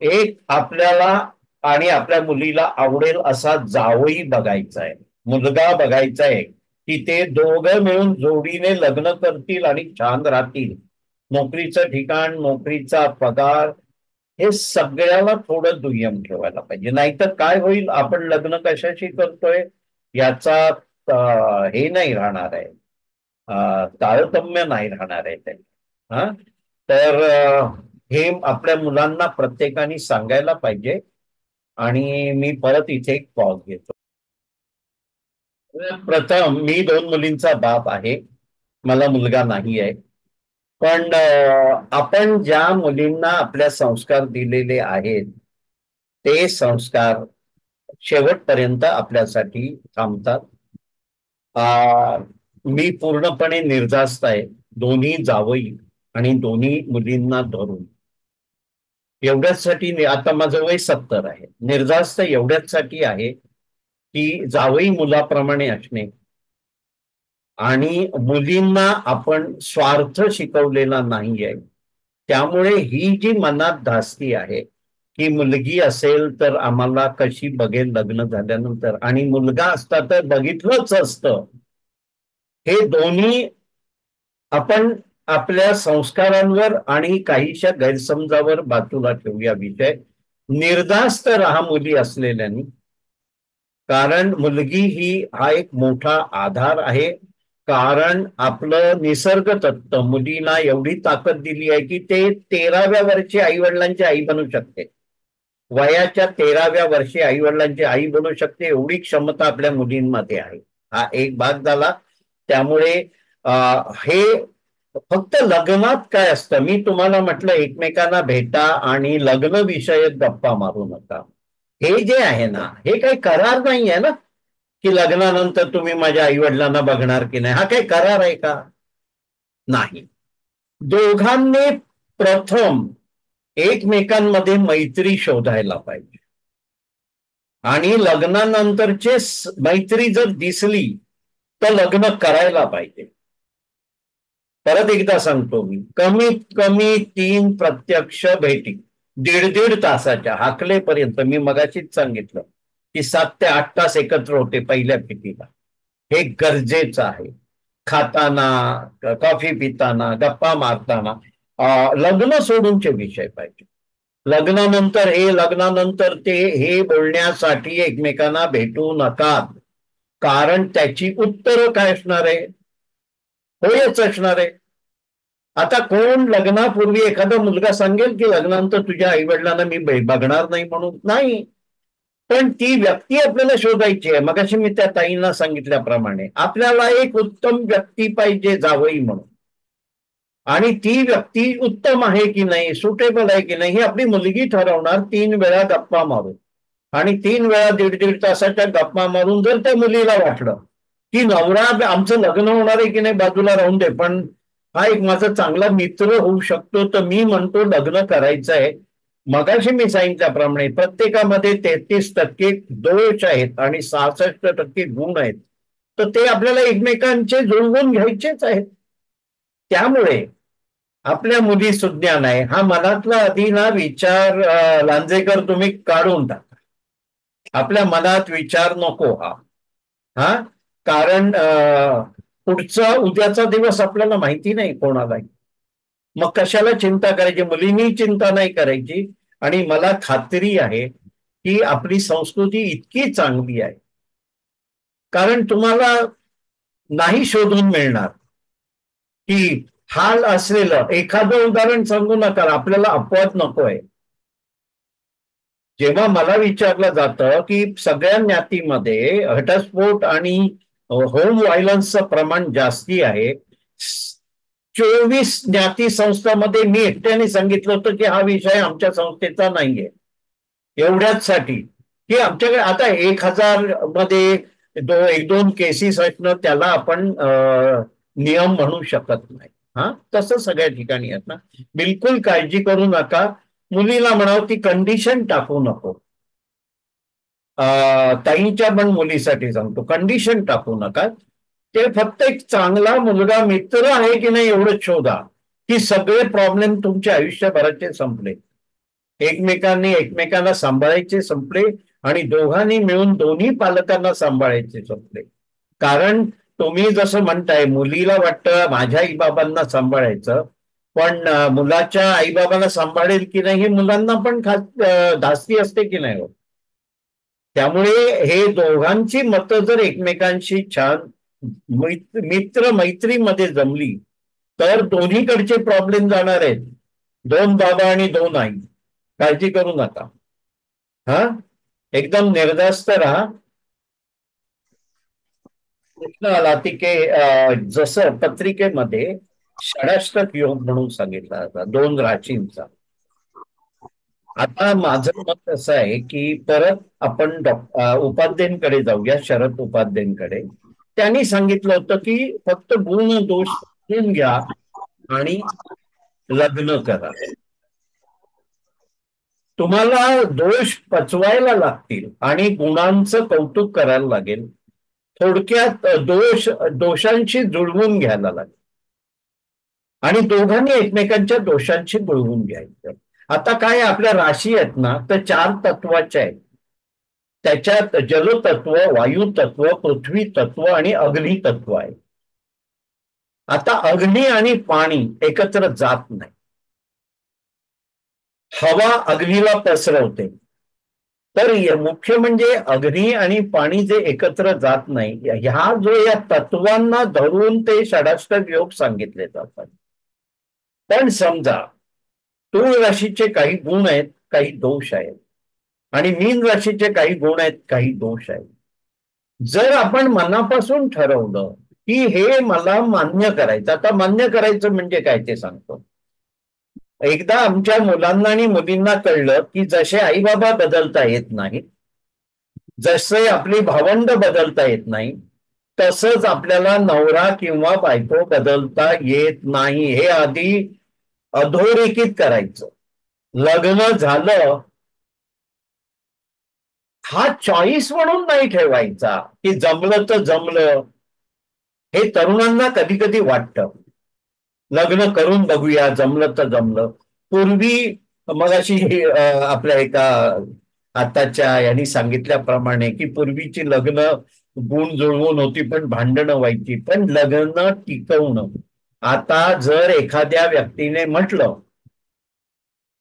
एक आपल्याला आणि आपल्या मुलीला आवडेल असा जावई बघायचा आहे, मुलगा बघायचा आहे की ते दोघं मिळून जोडीने लग्न करतील आणि छान राहतील. नोकरीचं ठिकाण, नोकरीचा पगार हे सगळ्याला थोडं दुय्यम ठेवायला पाहिजे. नाहीतर काय होईल, आपण लग्न कशाशी करतोय याचा हे नाही राहणार आहे, तारतम्य नाही राहणार आहे त्याला. हा तर हे आपल्या मुलांना प्रत्येकाने सांगायला पाहिजे. आणि मी परत इथे एक पॉज घेतो. प्रथम मी 2 मुलींचा बाप आहे, मला मुलगा नाही आहे. पण आपण ज्या मुलींना आपल्या संस्कार दिलेले आहेत ते संस्कार शेवटपर्यंत आपल्यासाठी थांबतात. मी पूर्णपणे निर्धास्त आहे दोन्ही जावई आणि दोन्ही मुलींना धरून. एवढ्याचसाठी आता माझं वय 70 आहे. निर्धास्त एवढ्याचसाठी आहे की जावई मुलाप्रमाणे असणे आणि मुलींना आपण स्वार्थ शिकवलेला नाहीये. त्यामुळे ही जी मनात धास्ती आहे की मुलगी असेल तर आम्हाला कशी बघेल लग्न झाल्यानंतर आणि मुलगा असता तर बघितलंच असतं, हे दोन्ही आपण आपल्या संस्कारांवर आणि काहीशा गैरसमजावर बाजूला ठेवूया विषय. निर्धास्त राहा मुली असलेल्यांनी. कारण मुलगी ही हा एक मोठा आधार आहे. कारण आपलं निसर्ग तत्व मुलीला एवढी ताकद दिली आहे की ते 13व्या वर्षी आई वडिलांची आई बनू शकते. वयाच्या 13व्या वर्षी आई वडिलांची आई बनू शकते एवढी क्षमता आपल्या मुलींमध्ये आहे. हा एक भाग झाला. त्यामुळे हे फक्त लग्नात काय असतं, मी तुम्हाला म्हटलं एकमेकांना भेटा आणि लग्न विषयक गप्पा मारू नका. हे जे आहे ना हे काही करार नाही आहे ना की लग्नानंतर तुम्ही माझ्या आई वडिलांना बघणार की नाही. हा काही करार आहे का? नाही. दोघांनी प्रथम एकमेकांमध्ये मैत्री शोधायला पाहिजे आणि लग्नानंतरचे मैत्री जर दिसली तर लग्न करायला पाहिजे. परत एकदा सांगतो मी, कमीत कमी 3 प्रत्यक्ष भेटी 1.5 तासाच्या हाकलेपर्यंत. मी मगाशीच सांगितलं की 7 ते 8 तास एकत्र होते पहिल्या भेटीला. हे गरजेचं आहे. खाताना, कॉफी पिताना, गप्पा मारताना लग्न सोडूनचे विषय पाहिजे. लग्नानंतर हे लग्नानंतर ते हे बोलण्यासाठी एकमेकांना भेटू नका. कारण त्याची उत्तरं काय असणार आहे? होयच असणार आहे. आता कोण लग्नापूर्वी एखादा मुलगा सांगेल की लग्नानंतर तुझ्या आई वडिलांना मी बघणार नाही म्हणून? नाही. पण ती व्यक्ती आपल्याला शोधायची आहे. मगाशी मी त्या ताईंना सांगितल्याप्रमाणे आपल्याला एक उत्तम व्यक्ती पाहिजे जावई म्हणून, आणि ती व्यक्ती उत्तम आहे की नाही, सुटेबल आहे की नाही, ही आपली मुलगी ठरवणार 3 वेळा गप्पा मारून. आणि 3 वेळा 1.5-1.5 तासाच्या गप्पा मारून जर त्या मुलीला वाटलं की नवरा आमचं लग्न होणार आहे की नाही बाजूला राहून दे, पण हा एक माझा चांगला मित्र होऊ शकतो, तर मी म्हणतो लग्न करायचं आहे. मगाशी मी सांगितल्याप्रमाणे प्रत्येकामध्ये 33% दोष आहेत आणि 66% गुण आहेत. तर ते आपल्याला एकमेकांचे जुळवून घ्यायचेच आहेत. त्यामुळे आपल्या मुली सुज्ञान आहे हा मनातला आधी ना विचार, लांजेकर, तुम्ही काढून टाका. आपल्या मनात विचार नको हा. हा कारण पुढचा उद्याचा दिवस आपल्याला माहिती नाही कोणालाही. मग कशाला चिंता करायची, मुलींनी चिंता नाही करायची. आणि मला खात्री आहे की आपली संस्कृती इतकी चांगली आहे, कारण तुम्हाला नाही शोधून मिळणार की हाल असलेलं एखादं उदाहरण सांगू नका, आपल्याला अपवाद नकोय. जेव्हा मला विचारलं जातं की सगळ्या ज्ञातीमध्ये घटस्फोट आणि होम व्हायलन्सचं प्रमाण जास्ती आहे, 24 ज्ञाती संस्थांमध्ये मी एकट्याने सांगितलं होतं की हा विषय आमच्या संस्थेचा नाहीये. एवढ्याच साठी की आमच्याकडे आता 1,000 मध्ये 1-2 केसेस असणं त्याला आपण नियम म्हणू शकत नाही. हा तसं सगळ्या ठिकाणी आहेत ना. बिलकुल काळजी करू नका. मुलीला म्हणावं ती कंडिशन टाकू नको. ताईंच्या पण मुलीसाठी सांगतो, कंडिशन टाकू नका. ते फक्त एक चांगला मुलगा मित्र आहे की नाही एवढंच शोधा, की सगळे प्रॉब्लेम तुमच्या आयुष्यभराचे संपले. एकमेकांनी एकमेकांना सांभाळायचे संपले आणि दोघांनी मिळून दोन्ही पालकांना सांभाळायचे संपले. कारण तुम्ही जसं म्हणताय मुलीला वाटतं माझ्या आईबाबांना सांभाळायचं, पण मुलाच्या आईबाबांना सांभाळेल की नाही हे मुलांना पण खास धास्ती असते की नाही. त्यामुळे हे दोघांची मतं जर एकमेकांशी छान मित्र मैत्रीमध्ये जमली तर दोन्हीकडचे प्रॉब्लेम जाणार आहेत. 2 बाबा आणि 2 आई. काळजी करू नका. हा एकदम निर्धास्त राहा. प्रश्न आला की जसं पत्रिकेमध्ये षडाष्टक योग म्हणून सांगितला जाता 2 राशींचा. आता माझं मत असं आहे की परत आपण उपाध्यायांकडे जाऊया, शरद उपाध्यायांकडे. त्यांनी सांगितलं होतं की फक्त गुण दोष समजून घ्या आणि लग्न करा. तुम्हाला दोष पचवायला लागतील आणि गुणांचं कौतुक करायला लागेल. थोडक्यात दोषांशी जुळवून घ्यायला लागेल आणि दोघांनी एकमेकांच्या दोषांशी जुळवून घ्यायचं. आता काय आपल्या राशी आहेत ना तर 4 तत्वाच्या आहेत. त्याच्यात जलतत्व, वायू तत्व, पृथ्वी तत्व आणि अग्नी तत्व आहे. आता अग्नी आणि पाणी एकत्र जात नाही. हवा अग्नीला पसरवते. तर मुख्य म्हणजे अग्नी आणि पाणी जे एकत्र जात नाही, ह्या जो या तत्वांना धरून ते षडाष्टक योग सांगितले जातात. पण समजा तूळ राशीचे काही गुण आहेत, काही दोष आहेत, आणि मीन राशीचे काही गुण आहेत, काही दोष आहेत. जर आपण मनापासून ठरवलं की हे मला मान्य करायचं, आता मान्य करायचं म्हणजे काय ते सांगतो. एकदा आमच्या मुलांना आणि मुलींना कळलं की जसे आई बाबा बदलता येत नाही, जसे आपली भावंड बदलता येत नाही, तसंच आपल्याला नवरा किंवा बायको बदलता येत नाही. हे आधी अधोरेखित करायचं. लग्न झालं हा चॉईस म्हणून नाही ठेवायचा की जमलं तर जमलं. हे तरुणांना कधी कधी वाटतं लग्न करून बघूया, जमलं तर जमलं. पूर्वी मग अशी आपल्या एका आताच्या यांनी सांगितल्याप्रमाणे की पूर्वीची लग्न गुण जुळवून होती पण भांडणं व्हायची. पण लग्न टिकवणं, आता जर एखाद्या व्यक्तीने म्हटलं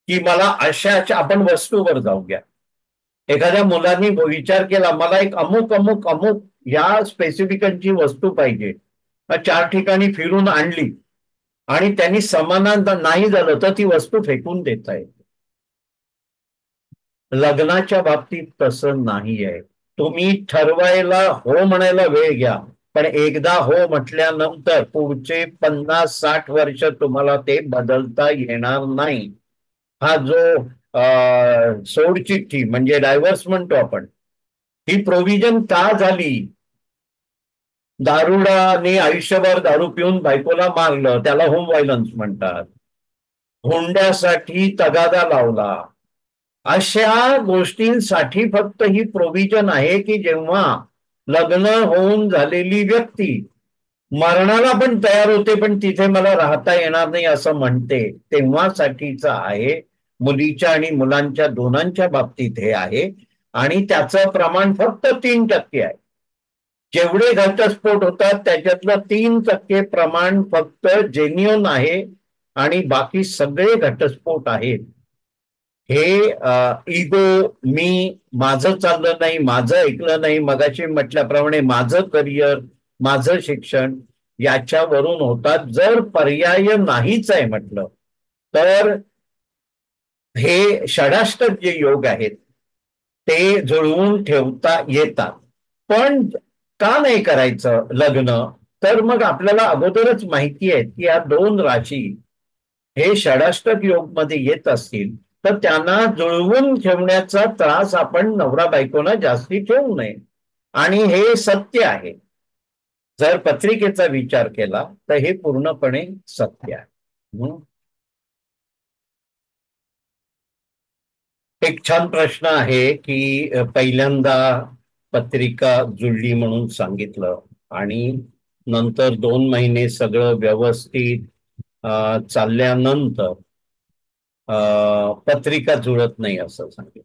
की मला अशा आपण वस्तूवर जाऊया, एखाद्या मुलांनी विचार केला मला एक अमुक अमुक अमुक या स्पेसिफिकांची वस्तू पाहिजे, 4 ठिकाणी फिरून आणली आणि त्यांनी समाधान नाही झालं तर ती वस्तू फेकून देता येते. लग्नाच्या बाबतीत तसं नाही आहे. तुम्ही ठरवायला हो म्हणायला वेळ घ्या, पण एकदा हो म्हटल्यानंतर पुढचे 50-60 वर्ष तुम्हाला ते बदलता येणार नाही. हा जो सोडचिठ्ठी म्हणजे डायव्हर्स म्हणतो आपण, ही प्रोव्हिजन का झाली? दारुडाने आयुष्यभर दारू पिऊन बायकोला मारलं, त्याला होम व्हायलन्स म्हणतात. हुंड्यासाठी तगादा लावला, अशा गोष्टींसाठी फक्त ही प्रोव्हिजन आहे की जेव्हा लग्न होऊन झालेली व्यक्ती मरणाला पण तयार होते पण तिथे मला राहता येणार नाही असं म्हणते, तेव्हासाठीचं आहे. मुलीच्या आणि मुलांच्या दोनांच्या बाबतीत हे आहे. आणि त्याचं प्रमाण फक्त 3% आहे. जेवढे घटस्फोट होतात त्याच्यातलं 3% प्रमाण फक्त जेन्युन आहे आणि बाकी सगळे घटस्फोट आहेत. हे इगो, मी, माझं चाललं नाही, माझं ऐकलं नाही, मगाशी म्हटल्याप्रमाणे माझं करिअर, माझं शिक्षण याच्यावरून होतात. जर पर्याय नाहीच आहे म्हटलं तर हे षडाष्टक जे योग आहेत ते जुळवून ठेवता येतात. पण का नाही करायचं लग्न? तर मग आपल्याला अगोदरच माहिती आहे की या 2 राशी हे षडाष्टक योग मध्ये येत असतील तर त्यांना जुळवून ठेवण्याचा त्रास आपण नवरा बायकोला जास्ती ठेवू नये. आणि हे सत्य आहे. जर पत्रिकेचा विचार केला तर हे पूर्णपणे सत्य आहे. एक छान प्रश्न आहे की पहिल्यांदा पत्रिका जुळली म्हणून सांगितलं आणि नंतर 2 महिने सगळं व्यवस्थित चालल्यानंतर पत्रिका जुळत नाही असं सांगितलं.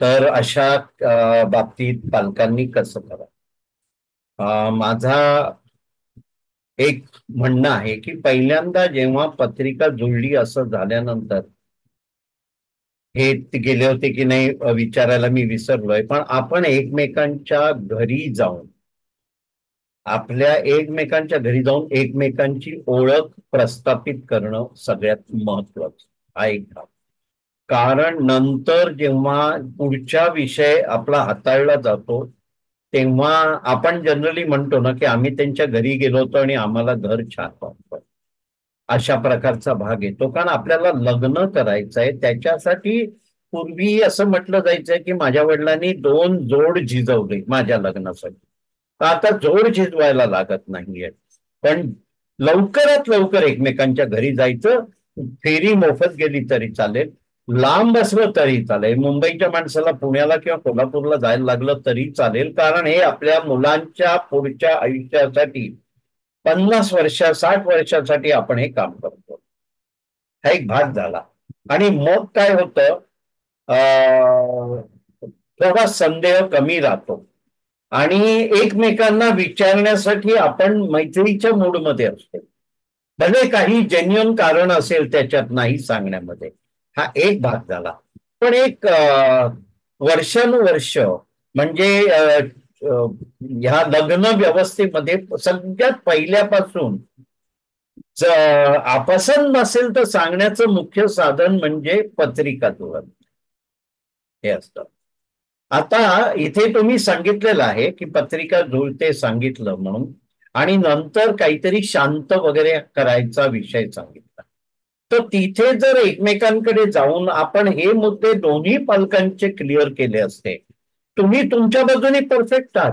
तर अशा बाबतीत पालकांनी कसं करावं? माझा एक म्हणणं आहे की पहिल्यांदा जेव्हा पत्रिका जुळली असं झाल्यानंतर, हे गेले होते की नाही विचारायला मी विसरलोय, पण आपण एकमेकांच्या घरी जाऊन एकमेकांची ओळख प्रस्थापित करणं सगळ्यात महत्वाचं हा एक भाग. कारण नंतर जेव्हा पुढचा विषय आपला हाताळला जातो तेव्हा आपण जनरली म्हणतो ना की आम्ही त्यांच्या घरी गेलो होतो आणि आम्हाला घर छान वाटतं, अशा प्रकारचा भाग येतो. कारण आपल्याला लग्न करायचंय. त्याच्यासाठी पूर्वी असं म्हटलं जायचंय की माझ्या वडिलांनी 2 जोड झिजवले माझ्या लग्नासाठी. तर आता जोड झिजवायला लागत नाहीये, पण लवकरात लवकर एकमेकांच्या घरी जायचं. फेरी मोफत गेली तरी चालेल, लांब असलं तरी चालेल, मुंबईच्या माणसाला पुण्याला किंवा कोल्हापूरला जायला लागलं तरी चालेल, कारण हे आपल्या मुलांच्या पुढच्या आयुष्यासाठी 50 वर्ष 60 वर्षासाठी आपण हे काम करतो. हा एक भाग झाला. आणि मग काय होतं, थोडा संदेह कमी राहतो आणि एकमेकांना विचारण्यासाठी आपण मैत्रीच्या मूडमध्ये असतो. भले काही जेन्युन कारण असेल त्याच्यात नाही सांगण्यामध्ये, हा एक भाग झाला. पण एक वर्षानुवर्ष म्हणजे ह्या लग्न व्यवस्थेमध्ये सगळ्यात पहिल्यापासून अपसंत नसेल तर सांगण्याचं मुख्य साधन म्हणजे पत्रिका जुळवणं हे असतं. आता इथे तुम्ही सांगितलेलं आहे की पत्रिका जुळते सांगितलं म्हणून आणि नंतर काहीतरी शांत वगैरे करायचा विषय सांगितला, तर तिथे जर एकमेकांकडे जाऊन आपण हे मुद्दे दोन्ही पालकांचे क्लिअर केले असते. तुम्ही तुमच्या बाजूने परफेक्ट आहात,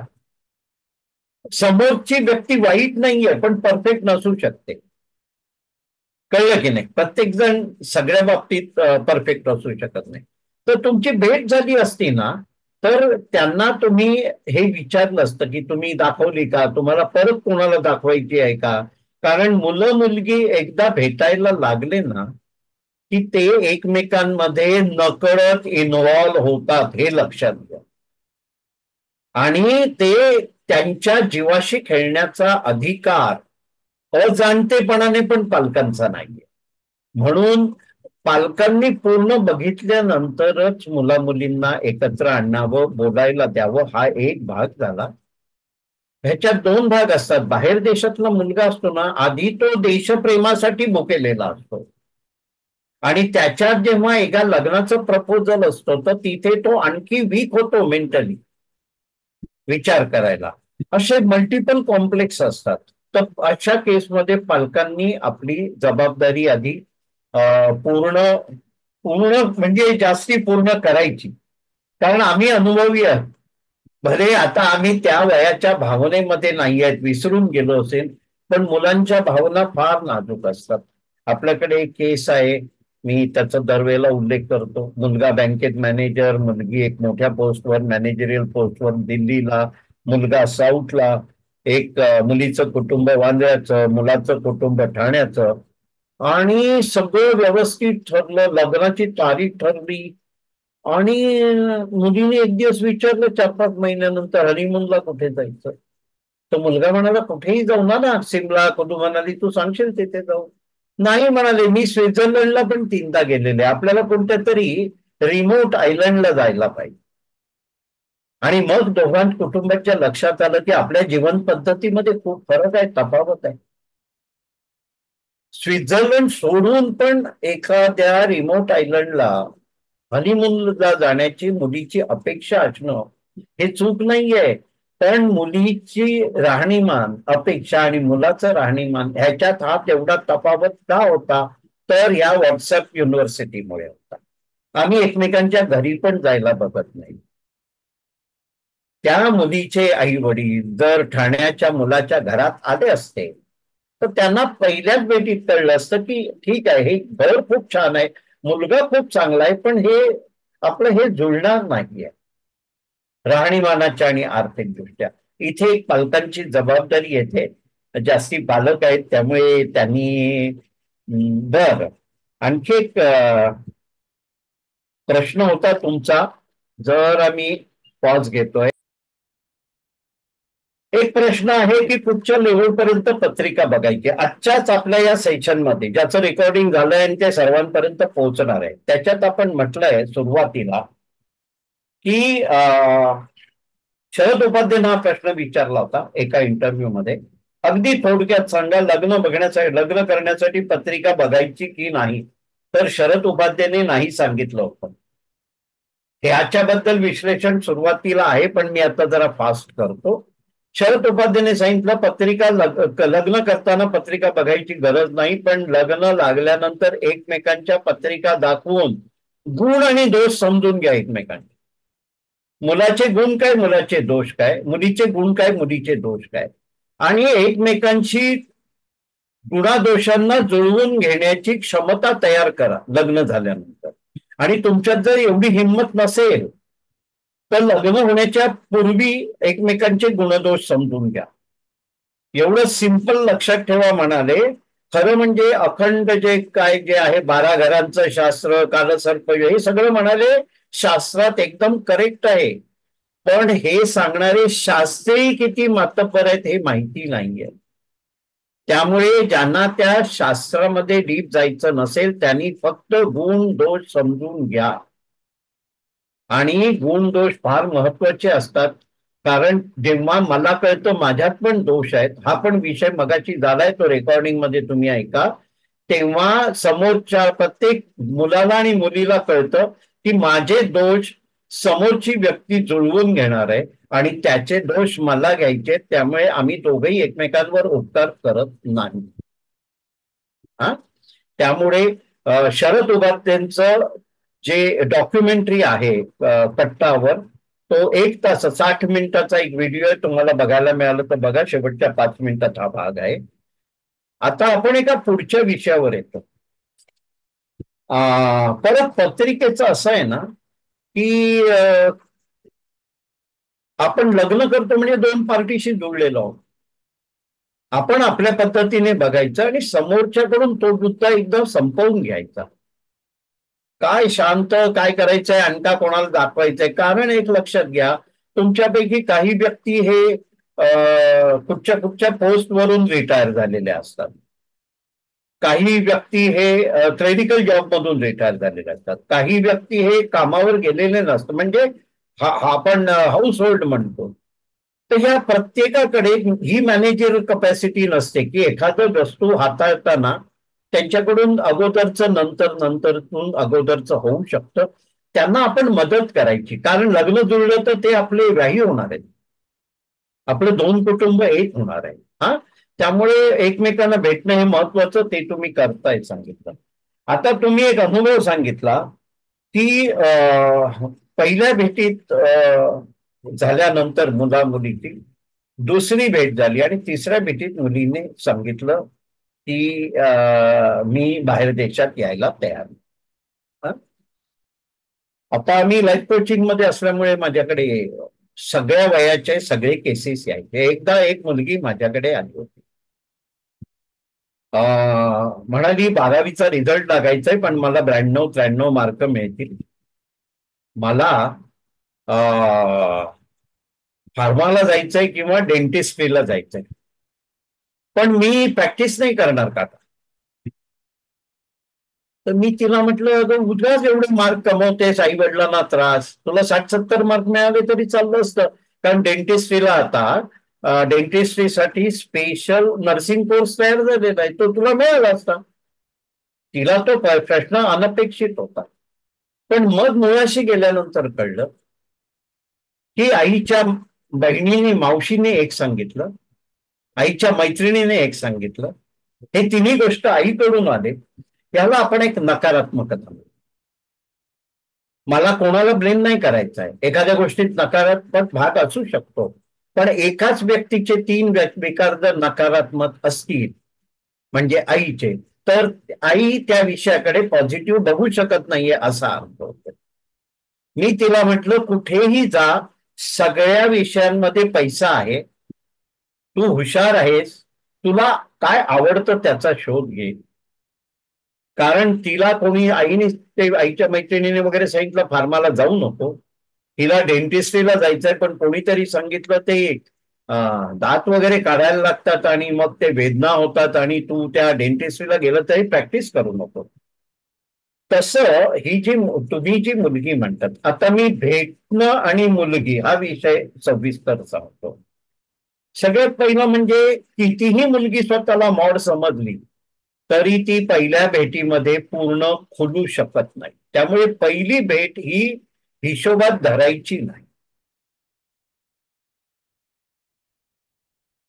समोरची व्यक्ती वाईट नाहीये पण परफेक्ट नसू शकते. कळलं की नाही? प्रत्येक जण सगळ्या बाबतीत परफेक्ट असू शकत नाही. तर तुमची भेट झाली असती ना तर त्यांना तुम्ही हे विचारलं असतं की तुम्ही दाखवली का, तुम्हाला परत कोणाला दाखवायची आहे का? कारण मुलं मुलगी एकदा भेटायला लागले ना की ते एकमेकांमध्ये नकळत इन्व्हॉल्व होतात, हे लक्षात घ्या. आणि ते त्यांच्या जीवाशी खेळण्याचा अधिकार अजाणतेपणाने पण पालकांचा नाहीये. म्हणून पालकांनी पूर्ण बघितल्यानंतरच मुला मुलींना एकत्र आणावं, बोलायला द्यावं, हा एक भाग झाला. ह्याच्यात 2 भाग असतात. बाहेर देशातला मुलगा असतो ना, आधी तो देशप्रेमासाठी भुकेलेला असतो आणि त्याच्यात जेव्हा एका लग्नाचं प्रपोजल असतो तर तिथे तो आणखी वीक होतो मेंटली विचार करायला. असे मल्टिपल कॉम्प्लेक्स असतात. तर अशा केसमध्ये पालकांनी आपली जबाबदारी आधी पूर्ण पूर्ण म्हणजे जास्ती पूर्ण करायची. कारण आम्ही अनुभवी आहोत. भले आता आम्ही त्या वयाच्या भावनेमध्ये नाही आहेत, विसरून गेलो असेल, पण मुलांच्या भावना फार नाजूक असतात. आपल्याकडे एक केस आहे, मी त्याचा दरवेळेला उल्लेख करतो. मुलगा बँकेत मॅनेजर, मुलगी एक मोठ्या पोस्टवर मॅनेजरियल पोस्टवर दिल्लीला, मुलगा साऊथला, एक मुलीचं कुटुंब वांद्र्याचं, मुलाचं कुटुंब ठाण्याचं, आणि सगळं व्यवस्थित ठरलं, लग्नाची तारीख ठरली. आणि मुलीने एक दिवस विचारलं 4-5 महिन्यानंतर हनीमूनला कुठे जायचं. तो मुलगा म्हणाला कुठेही जाऊ ना, सिमला, कुलू मनाली, तू सांगशील तिथे जाऊ. नाही म्हणाले, मी स्वित्झर्लंडला पण 3दा गेलेले, आपल्याला कोणत्या तरी रिमोट आयलंडला जायला पाहिजे. आणि मग दोघां कुटुंबाच्या लक्षात आलं की आपल्या जीवन पद्धतीमध्ये खूप फरक आहे, तफावत आहे. स्वित्झर्लंड सोडून पण एखाद्या रिमोट आयलंडला हनीमूनला जाण्याची मुलीची अपेक्षा असणं हे चूक नाहीये. पण मुलीची राहणीमान अपेक्षा आणि मुलाचं राहणीमान ह्याच्यात हा तेवढा तफावत का होता, तर या व्हॉट्सअप युनिव्हर्सिटीमुळे होता. आम्ही एकमेकांच्या घरी पण जायला बघत नाही. त्या मुलीचे आई वडील जर ठाण्याच्या मुलाच्या घरात आले असते तर त्यांना पहिल्याच भेटीत कळलं असतं की ठीक आहे, हे घर खूप छान आहे, मुलगा खूप चांगला आहे, पण हे आपलं हे जुळणार नाहीये राहणीमानाच्या आणि आर्थिकदृष्ट्या. इथे एक पालकांची जबाबदारी येते. जास्ती पालक आहेत त्यामुळे त्यांनी बर आणखी एक प्रश्न होता तुमचा, जर आम्ही पॉज घेतोय. एक प्रश्न आहे की कुठच्या लेवलपर्यंत पत्रिका बघायची. आजच्याच आपल्या या सेशनमध्ये ज्याचं रेकॉर्डिंग झालंय आणि ते सर्वांपर्यंत पोहोचणार आहे त्याच्यात आपण म्हटलंय सुरुवातीला की शरद उपाध्यायनं हा प्रश्न विचारला होता एका इंटरव्ह्यू मध्ये. अगदी थोडक्यात सांगा, लग्न करण्यासाठी पत्रिका बघायची की नाही. तर शरद उपाध्यायने नाही सांगितलं होतं. ह्याच्याबद्दल विश्लेषण सुरुवातीला आहे पण मी आता जरा फास्ट करतो. शरद उपाध्यायने सांगितलं पत्रिका लग्न करताना पत्रिका बघायची गरज नाही, पण लग्न लागल्यानंतर एकमेकांच्या पत्रिका दाखवून गुण आणि दोष समजून घ्या एकमेकांचे. मुलाचे गुण काय, मुलाचे दोष काय, मुलीचे गुण काय, मुलीचे दोष काय, आणि एकमेकांशी गुणादोषांना जुळवून घेण्याची क्षमता तयार करा लग्न झाल्यानंतर. आणि तुमच्यात जर एवढी हिंमत नसेल तर लग्न होण्याच्या पूर्वी एकमेकांचे गुणदोष समजून घ्या. एवढं सिंपल लक्षात ठेवा म्हणाले. खरं म्हणजे अखंड जे काय जे आहे 12 घरांचं शास्त्र, कालसर्प हे सगळं म्हणाले शास्त्रात एकदम करेक्ट आहे, पण हे सांगणारे शास्त्री किती मातब्बर आहेत हे माहिती नाहीये. त्यामुळे ज्यांना त्या शास्त्रामध्ये डीप जायचं नसेल त्यांनी फक्त गुण दोष समजून घ्या. आणि गुण दोष फार महत्वाचे असतात. कारण जेव्हा मला कळतं माझ्यात पण दोष आहेत, हा पण विषय मगाची झालाय तो रेकॉर्डिंग मध्ये तुम्ही ऐका, तेव्हा समोरच्या प्रत्येक मुलाला आणि मुलीला कळतं की माझे दोष समोरची व्यक्ती जुळवून घेणार आहे आणि त्याचे दोष मला घ्यायचे, त्यामुळे आम्ही दोघेही एकमेकांवर उपकार करत नाही. हा, त्यामुळे शरद उपाध्यायांचं जे डॉक्युमेंटरी आहे कट्टावर, तो 1 तास 60 मिनिटाचा एक व्हिडिओ आहे. तुम्हाला बघायला मिळालं तर बघा, शेवटच्या 5 मिनिटात हा भाग आहे. आता आपण एका पुढच्या विषयावर येतो. परत पत्रिकेचं असं आहे ना की आपण लग्न करतो म्हणजे 2 पार्टीशी जुळलेलो आहोत. आपण आपल्या पद्धतीने बघायचं आणि समोरच्याकडून तो मुद्दा एकदम संपवून घ्यायचा. काय शांत काय करायचंय आणि का कोणाला दाखवायचंय. कारण एक लक्षात घ्या, तुमच्यापैकी काही व्यक्ती हे कुठच्या कुठच्या पोस्टवरून रिटायर झालेले असतात. काही व्यक्ती हे क्लेरिकल जॉब मधून रिटायर झालेले असतात. काही व्यक्ती हे कामावर गेलेले नसतात, म्हणजे आपण हाऊस होल्ड म्हणतो. तर या प्रत्येकाकडे ही मॅनेजर कपॅसिटी नसते की एखादं वस्तू हाताळताना त्यांच्याकडून अगोदरचं नंतरतून अगोदरचं होऊ शकतं. त्यांना आपण मदत करायची, कारण लग्न जुळलं तर ते आपले व्याही होणार आहेत, आपलं दोन कुटुंब एक होणार आहे. हा, त्यामुळे एकमेकांना भेटणं हे महत्वाचं, ते तुम्ही करताय सांगितलं. आता तुम्ही एक अनुभव सांगितला की पहिल्या भेटीत झाल्यानंतर मुला मुलीची दुसरी भेट झाली आणि तिसऱ्या भेटीत मुलीने सांगितलं की मी बाहेर देशात यायला तयार आहे. हा? आता आम्ही लाईफ कोचिंग मध्ये असल्यामुळे माझ्याकडे सगळ्या वयाचे सगळे केसेस यायचे. एकदा एक मुलगी माझ्याकडे आली होती. म्हणाली 12वीचा रिझल्ट लागायचाय पण मला 92-93 मार्क मिळतील, मला फार्माला जायचंय किंवा डेंटिस्ट्रीला जायचंय, पण मी प्रॅक्टिस नाही करणार का? तर मी तिला म्हटलं, अगं उद्याच एवढे मार्क कमवतेस, आई वडिलांना त्रास, तुला 60-70 मार्क मिळाले तरी चाललं असतं. कारण डेंटिस्ट्रीला आता डेंटिस्ट्रीसाठी स्पेशल नर्सिंग कोर्स तयार झालेला आहे, तो तुला मिळाला असता. तिला तो प्रश्न अनपेक्षित होता. पण मग मुळाशी गेल्यानंतर कळलं की आईच्या बहिणीने मावशीने एक सांगितलं, आईच्या मैत्रिणीने एक सांगितलं, हे तिन्ही गोष्ट आईकडून आले, त्याला आपण एक नकारात्मकता. मला कोणाला ब्लेम नाही करायचा आहे, एखाद्या गोष्टीत नकारात्मक भाग असू शकतो, पण एकाच व्यक्तीचे तीन विकार जर नकारात्मक असतील म्हणजे आईचे, तर आई त्या विषयाकडे पॉझिटिव्ह बघू शकत नाहीये असा अर्थ होतो. मी तिला म्हटलं कुठेही जा, सगळ्या विषयांमध्ये पैसा आहे, तू हुशार आहेस, तुला काय आवडतं त्याचा शोध घे. कारण तिला कोणी आईने ते आईच्या मैत्रिणीने वगैरे सांगितलं फार्माला जाऊ नको, तिला डेंटिस्ट्रीला जायचंय, पण कोणीतरी सांगितलं ते दात वगैरे काढायला लागतात आणि मग ते वेदना होतात आणि तू त्या डेंटिस्ट्रीला गेलं तरी प्रॅक्टिस करू नको. तसं ही जी तुम्ही जी मुलगी म्हणतात, आता मी भेटणं आणि मुलगी हा विषय सविस्तर सांगतो. सगळ्यात पहिलं म्हणजे कितीही मुलगी स्वतःला मॉड समजली तरी ती पहिल्या भेटीमध्ये पूर्ण खुलू शकत नाही. त्यामुळे पहिली भेट ही हिशोबात धरायची नाही.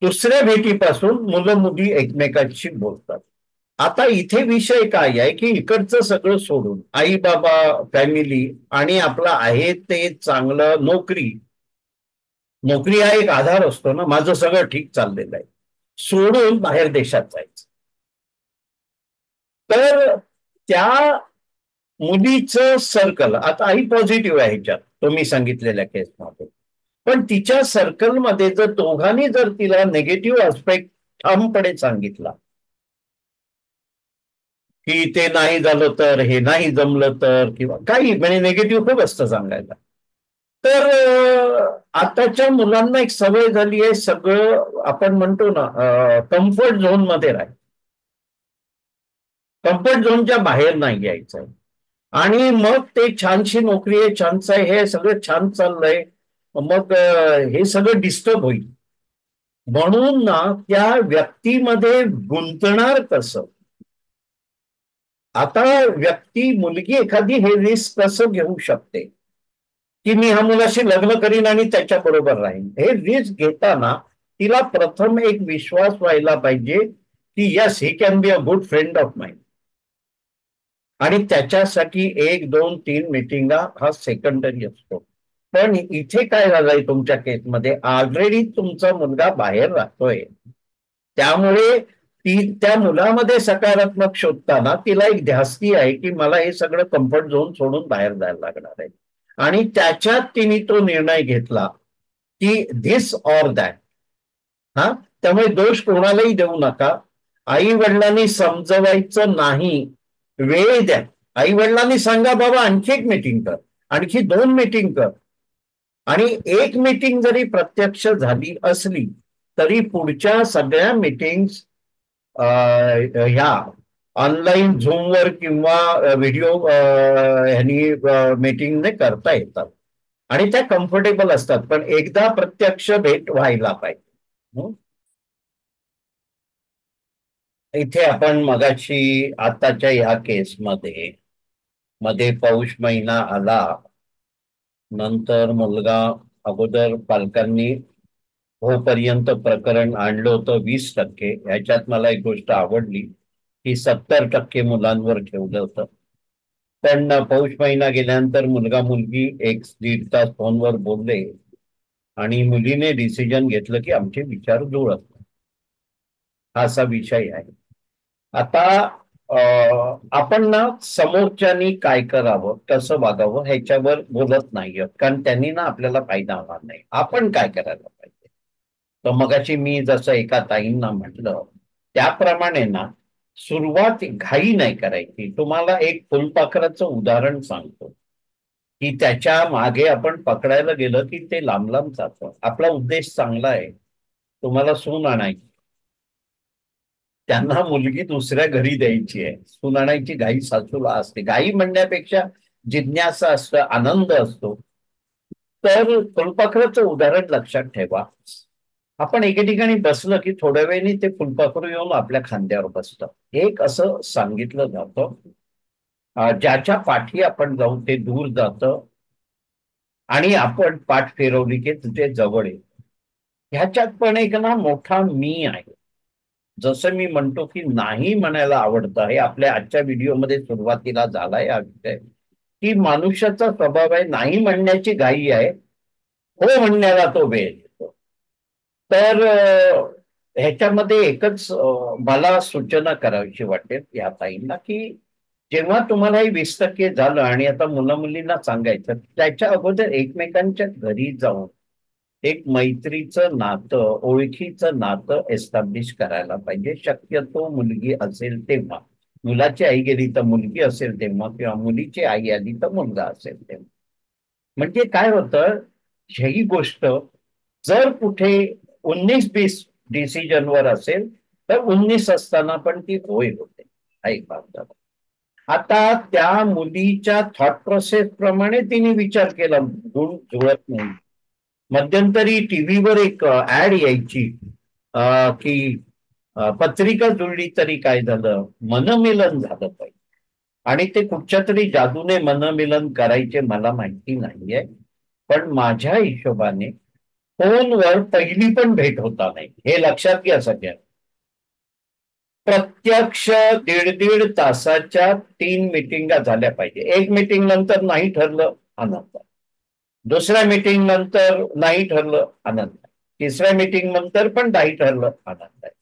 दुसऱ्या भेटीपासून मुलं मुली एकमेकांशी बोलतात. आता इथे विषय काय आहे की इकडचं सगळं सोडून आई बाबा, फॅमिली आणि आपलं आहे ते चांगलं नोकरी, नोकरी हा एक आधार असतो ना, माझं सगळं ठीक चाललेलं आहे, सोडून बाहेर देशात जायचं. तर त्या मुलीचं सर्कल, आता आई पॉझिटिव्ह आहे ह्याच्यात तुम्ही सांगितलेल्या केसमध्ये, पण तिच्या सर्कलमध्ये जर दोघांनी जर तिला नेगेटिव्ह आस्पेक्ट ठामपणे सांगितला की ते नाही झालं तर, हे नाही जमलं तर, किंवा काही म्हणजे निगेटिव्ह खूप असतं सांगायला, तर आताच्या मुलांना एक सवय झाली आहे, सगळं आपण म्हणतो ना कम्फर्ट झोन मध्ये राहायचं, कम्फर्ट झोनच्या बाहेर नाही यायचं. आणि मग ते छानशी नोकरी आहे, छानचं आहे, हे सगळं छान चाललंय, मग हे सगळं डिस्टर्ब होईल. म्हणून ना त्या व्यक्तीमध्ये गुंतणार कसं? आता व्यक्ती, मुलगी एखादी हे रिस्क कसं घेऊ शकते की मी ह्या मुलाशी लग्न करीन आणि त्याच्याबरोबर राहीन? हे रिस्क घेताना तिला प्रथम एक विश्वास व्हायला पाहिजे की yes, he can be a good friend of mind. आणि त्याच्यासाठी 1-2-3 मिटिंगा हा सेकंडरी असतो. पण इथे काय झालंय तुमच्या केसमध्ये, ऑलरेडी तुमचा मुलगा बाहेर राहतोय, त्यामुळे ती त्या मुलामध्ये सकारात्मक शोधताना तिला एक ध्यास्ती आहे की मला हे सगळं कम्फर्ट झोन सोडून बाहेर जायला लागणार आहे. आणि त्याच्यात तिने तो निर्णय घेतला की धिस ऑर दॅट. हा, त्यामुळे दोष कोणालाही देऊ नका. आई वडिलांनी समजवायचं नाही, वेळ द्या. आई वडिलांनी सांगा बाबा आणखी एक मीटिंग कर, आणखी 2 मीटिंग कर, आणि एक मीटिंग जरी प्रत्यक्ष झाली असली तरी पुढच्या सगळ्या मीटिंग्स ह्या ऑनलाईन झूमवर किंवा व्हिडिओ ह्यानी मीटिंगने करता येतात आणि त्या कम्फर्टेबल असतात, पण एकदा प्रत्यक्ष भेट व्हायला पाहिजे. इथे आपण मगाशी आताच्या ह्या केसमध्ये मध्ये पौष महिना आला, नंतर मुलगा अगोदर पालकांनी होपर्यंत प्रकरण आणलं होतं 20%. ह्याच्यात मला एक गोष्ट आवडली की 70% मुलांवर ठेवलं होतं. पण पौष महिना गेल्यानंतर मुलगा मुलगी एक दीड तास फोनवर बोलले आणि मुलीने डिसिजन घेतलं की आमचे विचार जुळत नाही. हा असा विषय आहे. आता आपण ना समोरच्यानी काय करावं कसं वागावं ह्याच्यावर बोलत नाही आहोत, कारण त्यांनी ना आपल्याला फायदा होणार नाही. आपण काय करायला पाहिजे, तर मगाशी मी जसं एका ताईंना म्हटलं त्याप्रमाणे ना सुरुवात घाई नाही करायची. तुम्हाला एक फुलपाखराचं उदाहरण सांगतो की त्याच्या मागे आपण पकडायला गेलं की ते लांब लांब जातं. आपला उद्देश चांगला आहे, तुम्हाला सून आणायची, त्यांना मुलगी दुसऱ्या घरी द्यायची आहे, सून आणायची घाई सासूला असते. घाई म्हणण्यापेक्षा जिज्ञासा असतं, आनंद असतो. तर फुलपाखराचं उदाहरण लक्षात ठेवा. आपण एके ठिकाणी बसलं की थोड्या वेळाने ते फुलपाखरू येऊन आपल्या खांद्यावर बसतं. एक असं सांगितलं जातं, ज्याच्या पाठी आपण जाऊ ते दूर जातं आणि आपण पाठ फिरवली की तुझे जवळ येत. ह्याच्यात पण एक ना मोठा मी आहे. जसं मी म्हणतो की नाही म्हणायला आवडतं, हे आपल्या आजच्या व्हिडिओमध्ये सुरुवातीला झालाय हा विषय, की मनुष्याचा स्वभाव आहे नाही म्हणण्याची घाई आहे, हो म्हणण्याला तो वेळ येतो. तर ह्याच्यामध्ये एकच मला सूचना करावीशी वाटेल या ताईंना, की जेव्हा तुम्हाला हे 20% झालं आणि आता मुला मुलींना सांगायचं, त्याच्या अगोदर एकमेकांच्या घरी जाऊन एक मैत्रीचं नातं, ओळखीचं नातं एस्टॅब्लिश करायला पाहिजे. शक्यतो मुलगी असेल तेव्हा, मुलाची आई गेली तर मुलगी असेल तेव्हा, किंवा मुलीची आई आली तर मुलगा असेल तेव्हा. म्हणजे काय होतं, ही गोष्ट जर कुठे 19-20 डिसिजनवर असेल तर 19 असताना पण ती होय होते. हा एक भाग झाला. आता त्या मुलीच्या थॉट प्रोसेस प्रमाणे तिने विचार केला, गुण जुळत नाही. मध्यंतरी टीव्हीवर एक ऍड यायची की पत्रिका जुळली तरी काय झालं, मनमिलन झालं पाहिजे. आणि ते कुठच्या तरी जादूने मनमिलन करायचे मला माहिती नाहीये, पण माझ्या हिशोबाने फोनवर पहिली पण भेट होता नाही, हे लक्षात घ्या सगळ्या. प्रत्यक्ष 1.5 तासाच्या 3 मिटिंगा झाल्या पाहिजे. एक मिटिंग नंतर नाही ठरलं, आनंद. दुसऱ्या मीटिंग नंतर नाही ठरलं, आनंद. तिसऱ्या मीटिंग नंतर पण नाही ठरलं, आनंद आहे.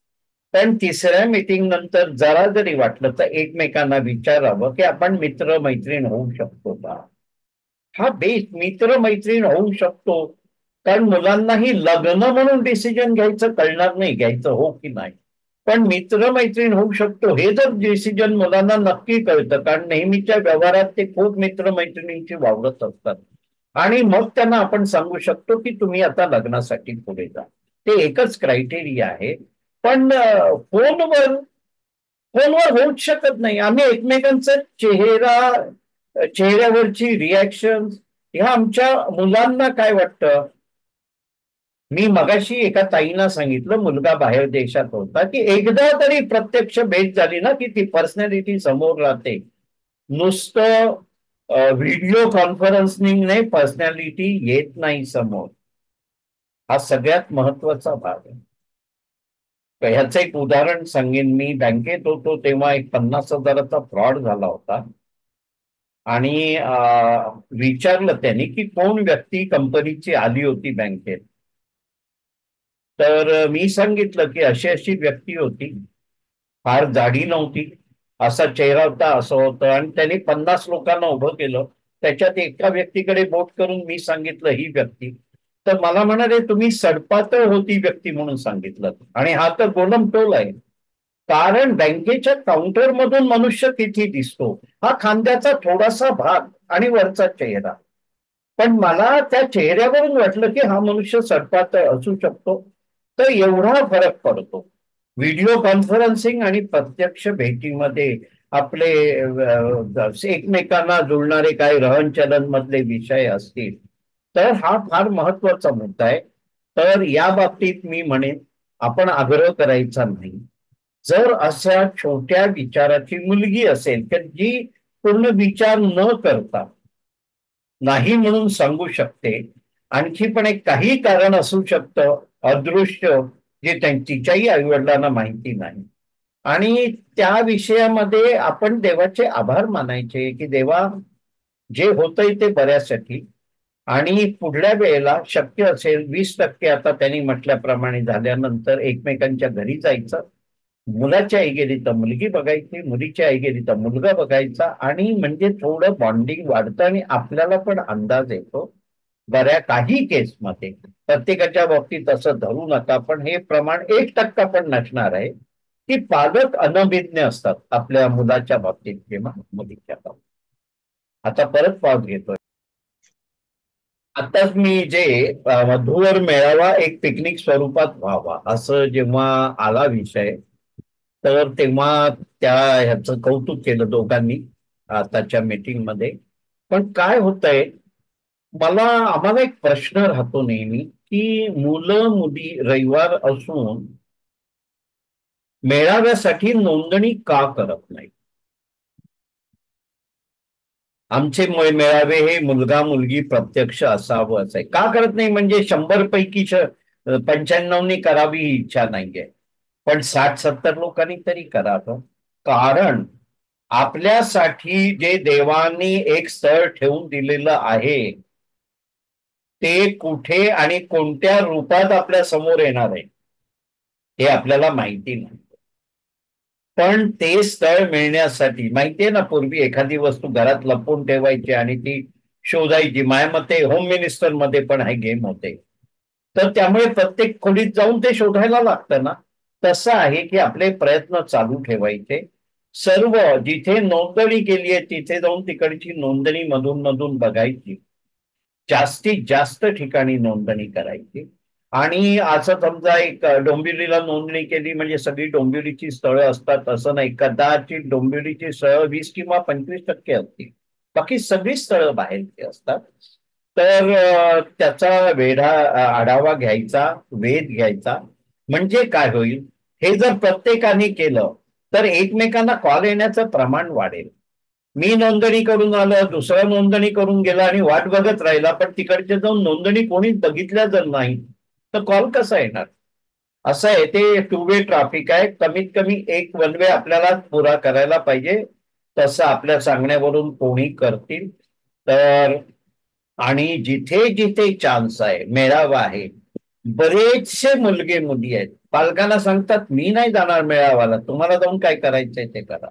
पण तिसऱ्या मीटिंग नंतर जरा जरी वाटलं तर एकमेकांना विचारावं की आपण मित्र मैत्रीण होऊ शकतो का. हा बेस मित्र मैत्रीण होऊ शकतो, कारण मुलांनाही लग्न म्हणून डिसिजन घ्यायचं कळणार नाही, घ्यायचं हो की नाही. पण मित्र मैत्रीण होऊ शकतो हे जर डिसिजन मुलांना नक्की कळतं, कारण नेहमीच्या व्यवहारात ते खूप मित्र मैत्रिणींची वावरत असतात. आणि मग त्यांना आपण सांगू शकतो की तुम्ही आता लग्नासाठी पुढे जा. ते एकच क्रायटेरिया आहे. पण फोनवर फोनवर होऊच शकत नाही. आम्ही एकमेकांचा चेहऱ्यावरची रिॲक्शन, ह्या आमच्या मुलांना काय वाटतं. मी मगाशी एका ताईंना सांगितलं, मुलगा बाहेर देशात होता, की एकदा तरी प्रत्यक्ष भेट झाली ना की ती पर्सनॅलिटी समोर राहते. नुसतं व्हिडिओ कॉन्फरन्सिंगने पर्सनॅलिटी येत नाही समोर. हा सगळ्यात महत्वाचा भाग आहे. ह्याचं एक उदाहरण सांगेन. मी बँकेत होतो तेव्हा एक 50,000चा फ्रॉड झाला होता. आणि विचारलं त्यांनी की कोण व्यक्ती कंपनीची आली होती बँकेत. तर मी सांगितलं की अशी अशी व्यक्ती होती, फार जाडी नव्हती, असा चेहरा होता, असं होतं. आणि त्यांनी 50 लोकांना उभं केलं. त्याच्यात एका व्यक्तीकडे बोट करून मी सांगितलं ही व्यक्ती. तर मला म्हणाले तुम्ही सडपातळ होती व्यक्ती म्हणून सांगितलं, आणि हा तर गोलम टोल आहे. कारण बँकेच्या काउंटर मधून मनुष्य किती दिसतो, हा खांद्याचा थोडासा भाग आणि वरचा चेहरा. पण मला त्या चेहऱ्यावरून वाटलं की हा मनुष्य सडपातळ असू शकतो. तर एवढा फरक पडतो व्हिडिओ कॉन्फरन्सिंग आणि प्रत्यक्ष भेटीमध्ये. आपले एकमेकांना जुळणारे काही रहनचलन मधले विषय असतील तर हा फार महत्वाचा मुद्दा आहे. तर या बाबतीत मी म्हणेन आपण आग्रह करायचा नाही. जर अशा छोट्या विचाराची मुलगी असेल तर जी पूर्ण विचार न करता नाही म्हणून सांगू शकते, आणखी पण एक काही कारण असू शकतं अदृश्य जे तिच्याही आईवडिलांना माहिती नाही, आणि त्या विषयामध्ये आपण देवाचे आभार मानायचे की देवा जे होतंय ते बऱ्यासाठी, आणि पुढल्या वेळेला शक्य असेल 20% आता त्यांनी म्हटल्याप्रमाणे झाल्यानंतर एकमेकांच्या घरी जायचं, मुलाची आई गेली तर मुलगी बघायची, मुलीची आई गेली तर मुलगा बघायचा, आणि म्हणजे थोडं बॉन्डिंग वाढतं आणि आपल्याला पण अंदाज येतो बऱ्या काही केसमध्ये. प्रत्येकाच्या बाबतीत असं धरू नका, पण हे प्रमाण 1% पण नसणार आहे की पालक अनभिज्ञ असतात आपल्या मुलाच्या बाबतीत किंवा मुलीच्या बाबतीत. आता परत पाऊस घेतोय. आताच मी जे वधूवर मेळावा एक पिकनिक स्वरूपात व्हावा असं जेव्हा आला विषय, तर तेव्हा त्या ह्याचं कौतुक केलं दोघांनी आताच्या मीटिंगमध्ये. पण काय होतंय, आम्हाला एक प्रश्न राहतो नेहमी की मुलं मुली रविवार असून मेळाव्यासाठी नोंदणी का करत नाही. आमचे मेळावे हे मुलगा मुलगी प्रत्यक्ष असावं असं आहे. का करत नाही म्हणजे 100 पैकी 95नी करावी ही इच्छा नाहीये, पण 60-70 लोकांनी तरी करावं. कारण आपल्यासाठी जे देवानी एक स्थळ ठेवून दिलेलं आहे ते कुठे आणि कोणत्या रूपात आपल्या समोर येणार आहे हे आपल्याला माहिती नाही. पण ते स्थळ मिळण्यासाठी माहितीये ना, पूर्वी एखादी वस्तू घरात लपवून ठेवायची आणि ती शोधायची. माझ्या मते होम मिनिस्टर मध्ये पण हे गेम होते. तर त्यामुळे प्रत्येक खोलीत जाऊन ते शोधायला लागतं ना. तसं आहे की आपले प्रयत्न चालू ठेवायचे. सर्व जिथे नोंदणी केली आहे तिथे जाऊन तिकडची नोंदणी मधून मधून बघायची. जास्तीत जास्त ठिकाणी नोंदणी करायची. आणि असं समजा एक डोंबिवलीला नोंदणी केली म्हणजे सगळी डोंबिवलीची स्थळं असतात असं नाही. कदाचित डोंबिवलीची स्थळं 20 किंवा 25% असतील, बाकी सगळी स्थळं बाहेरची असतात. तर त्याचा आढावा घ्यायचा, वेध घ्यायचा. म्हणजे काय होईल, हे जर प्रत्येकाने केलं तर एकमेकांना कॉल येण्याचं प्रमाण वाढेल. मी नोंदणी करून आलो, दुसरा नोंदणी करून गेला आणि वाट बघत राहिला, पण तिकडचे जाऊन नोंदणी कोणीच बघितल्या जर नाही तर कॉल कसा येणार. असं आहे ते. टू वे ट्रॅफिक आहे. कमीत कमी एक वन वे आपल्याला पुरा करायला पाहिजे. तसं आपल्या सांगण्यावरून कोणी करतील तर. आणि जिथे जिथे चान्स आहे, मेळावा आहे, बरेचसे मुलगे मुली आहेत, पालकांना सांगतात मी नाही जाणार मेळाव्याला, तुम्हाला जाऊन काय करायचंय ते करा.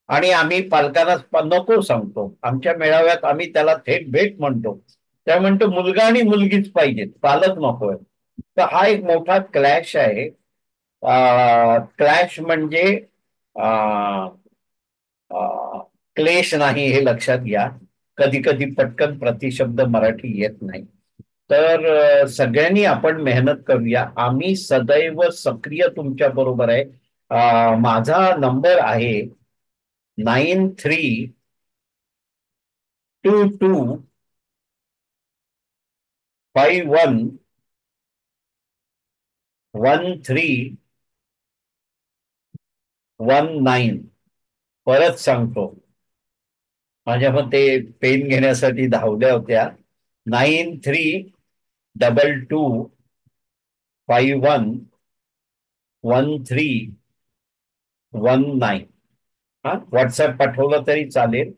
आणि आम्ही पालकांना नको सांगतो, आमच्या मेळाव्यात आम्ही त्याला थेट भेट म्हणतो. त्या म्हणतो मुलगा आणि मुलगीच पाहिजेत, पालक नकोय. तर हा एक मोठा क्लॅश आहे. क्लॅश म्हणजे क्लेश नाही, हे लक्षात घ्या. कधी कधी पटकन प्रतिशब्द मराठी येत नाही. तर सगळ्यांनी आपण मेहनत करूया. आम्ही सदैव सक्रिय तुमच्या बरोबर आहे. माझा नंबर आहे 9322511319. परत सांगतो, माझ्या मते पेन घेण्यासाठी धावल्या होत्या. 9322511319. हा, व्हॉट्सअप पाठवलं तरी चालेल,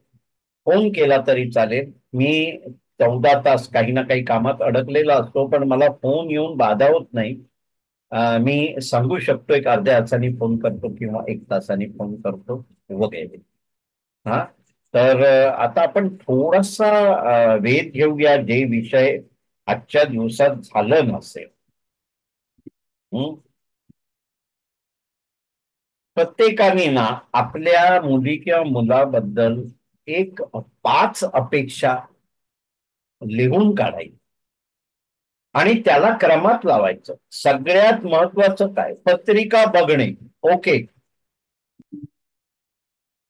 फोन केला तरी चालेल. मी 14 तास काही ना काही कामात अडकलेला असतो, पण मला फोन येऊन बाधा होत नाही. मी सांगू शकतो एक अर्ध्या तासाने फोन करतो किंवा 1 तासाने फोन करतो वगैरे. हा, तर आता आपण थोडासा वेध घेऊया जे विषय आजच्या दिवसात झालं नसेल. हं? प्रत्येकाने ना आपल्या मुली किंवा मुलाबद्दल एक 5 अपेक्षा लिहून काढायची आणि त्याला क्रमात लावायचं. सगळ्यात महत्वाचं काय, पत्रिका बघणे. ओके,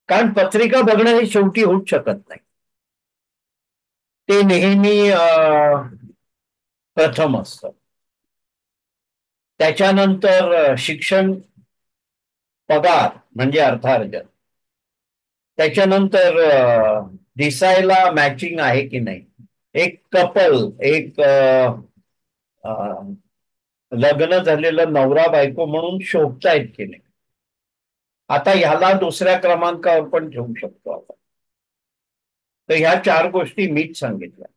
कारण पत्रिका बघणं हे शेवटी होऊच शकत नाही. ते नेहमी प्रथम असतं. त्याच्यानंतर शिक्षण पगार म्हणजे अर्थार्जन, त्याच्यानंतर दिसायला मॅचिंग आहे की नाही, एक कपल, एक लग्न झालेलं नवरा बायको म्हणून शोभतायत की नाही. आता ह्याला दुसऱ्या क्रमांकावर पण ठेवू शकतो आपण. तर ह्या चार गोष्टी मीच सांगितल्या.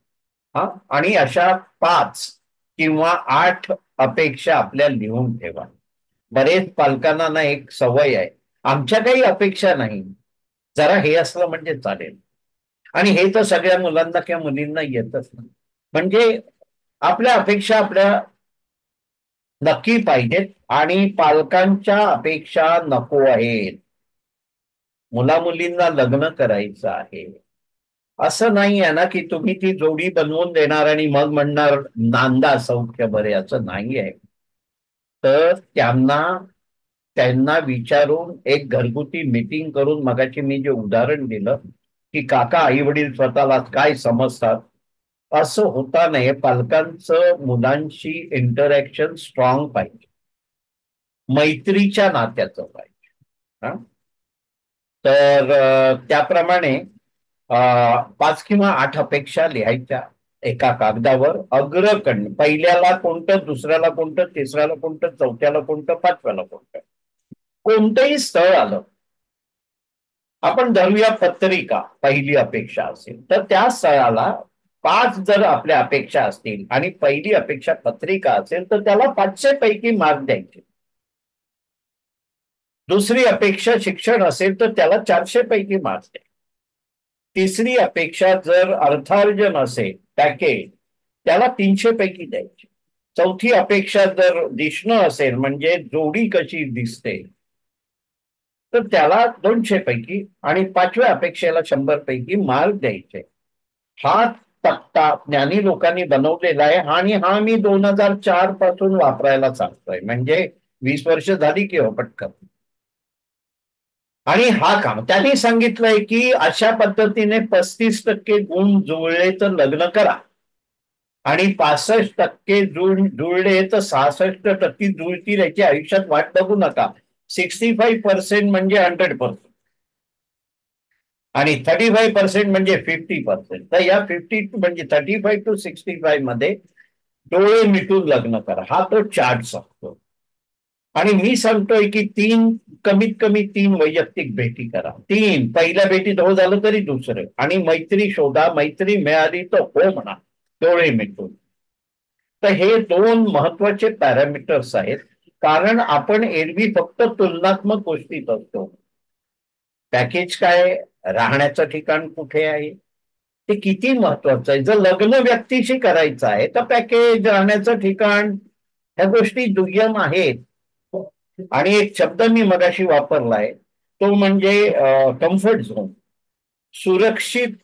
हा, आणि अशा 5 किंवा 8 अपेक्षा आपल्या लिहून ठेवा. बरेच पालकांना ना एक सवय आहे, आमच्या काही अपेक्षा नाही, जरा हे असलं म्हणजे चालेल. आणि हे तर सगळ्या मुलांना किंवा मुलींना येतच नाही. म्हणजे आपल्या अपेक्षा आपल्या नक्की पाहिजेत, आणि पालकांच्या अपेक्षा नको आहेत. मुला मुलींना लग्न करायचं आहे, असं नाही आहे ना की तुम्ही ती जोडी बनवून देणार आणि मग म्हणणार नांदा सौख्य बरे, असं नाही आहे. तर त्यांना विचारून एक घरगुती मीटिंग करून, मगाशी मी जे उदाहरण दिलं की काका आई वडील स्वतःला काय समजतात, असं होता नाही. पालकांचं मुलांशी इंटरॅक्शन स्ट्रॉंग पाहिजे, मैत्रीच्या नात्याचं पाहिजे. हा, तर त्याप्रमाणे 5 किंवा 8 अपेक्षा लिहायच्या एका कागदावर, अग्रकण, पहिल्याला कोणतं, दुसऱ्याला कोणतं, तिसऱ्याला कोणतं, चौथ्याला कोणतं, पाचव्याला कोणतं. कोणतंही स्थळ आलं, आपण धरूया पत्रिका पहिली अपेक्षा असेल तर त्या स्थळाला 5 जर आपल्या अपेक्षा असतील आणि पहिली अपेक्षा पत्रिका असेल तर त्याला 500 पैकी मार्क द्यायचे. दुसरी अपेक्षा शिक्षण असेल तर त्याला 400 पैकी मार्क्स द्यायचे. तिसरी अपेक्षा जर अर्थार्जन असेल, पॅकेज, त्याला 300 पैकी द्यायचे. चौथी अपेक्षा जर दिसणं असेल, म्हणजे जोडी कशी दिसते, तर त्याला 200 पैकी, आणि पाचव्या अपेक्षेला 100 पैकी मार्क द्यायचे. हा तक्ता ज्ञानी लोकांनी बनवलेला आहे, आणि हा मी 2004 पासून वापरायला सांगतोय, म्हणजे 20 वर्ष झाली की हो पटकन. आणि हा काम त्यांनी सांगितलंय की अशा पद्धतीने 35% गुण जुळले तर लग्न करा, आणि 65% जुळले तर 66% जुळतील याची आयुष्यात वाट बघू नका. 65% म्हणजे 100%, आणि 35% म्हणजे 50%. तर या 50 म्हणजे 35 to 65 मध्ये डोळे मिटून लग्न करा, हा तो चार्ट सांगतो. आणि मी सांगतोय की कमीत कमी 3 वैयक्तिक भेटी करा. पहिल्या भेटीत हो झालं तरी दुसरं, आणि मैत्री शोधा, मैत्री मिळाली तर हो म्हणा डोळे मिटून. तर हे 2 महत्वाचे पॅरामीटर्स आहेत. कारण आपण एरवी फक्त तुलनात्मक गोष्टीत असतो. पॅकेज काय, राहण्याचं ठिकाण कुठे आहे, ते किती महत्वाचं आहे. जर लग्न व्यक्तीशी करायचं आहे तर पॅकेज, राहण्याचं ठिकाण, ह्या गोष्टी दुय्यम आहेत. आणि एक शब्द मी मगाशी वापरलाय, तो म्हणजे कम्फर्ट झोन. सुरक्षित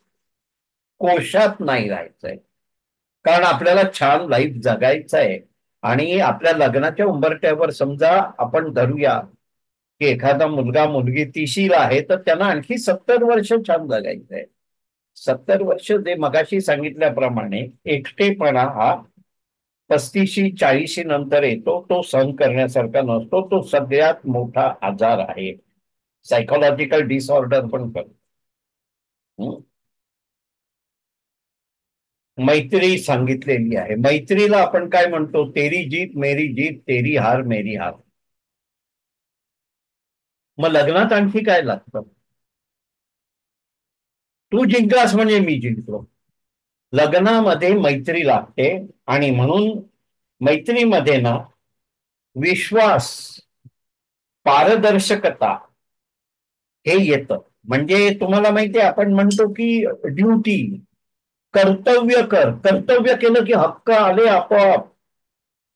कोशात नाही राहायचंय, कारण आपल्याला छान लाईफ जगायचं आहे. आणि आपल्या लग्नाच्या उंबरठ्यावर समजा आपण धरूया की एखादा मुलगा मुलगी 30ला आहे, तर त्यांना आणखी 70 वर्ष छान जगायचं आहे. 70 वर्ष जे मगाशी सांगितल्याप्रमाणे एकटेपणा हा 35-40 नंतर येतो, तो सहन करण्यासारखा नसतो, तो सगळ्यात मोठा आजार आहे, सायकोलॉजिकल डिसऑर्डर पण करतो. मैत्री सांगितलेली आहे. मैत्रीला आपण काय म्हणतो, तेरी जीत मेरी जीत, तेरी हार मेरी हार. मग लग्नात आणखी काय लागतं, तू जिंकलास म्हणजे मी जिंकलो. लग्नामध्ये मैत्री लागते, आणि म्हणून मैत्रीमध्ये ना विश्वास, पारदर्शकता हे येतं. म्हणजे तुम्हाला माहितीये, आपण म्हणतो की ड्युटी, कर्तव्य कर, कर्तव्य केलं की हक्क आले आपोआप.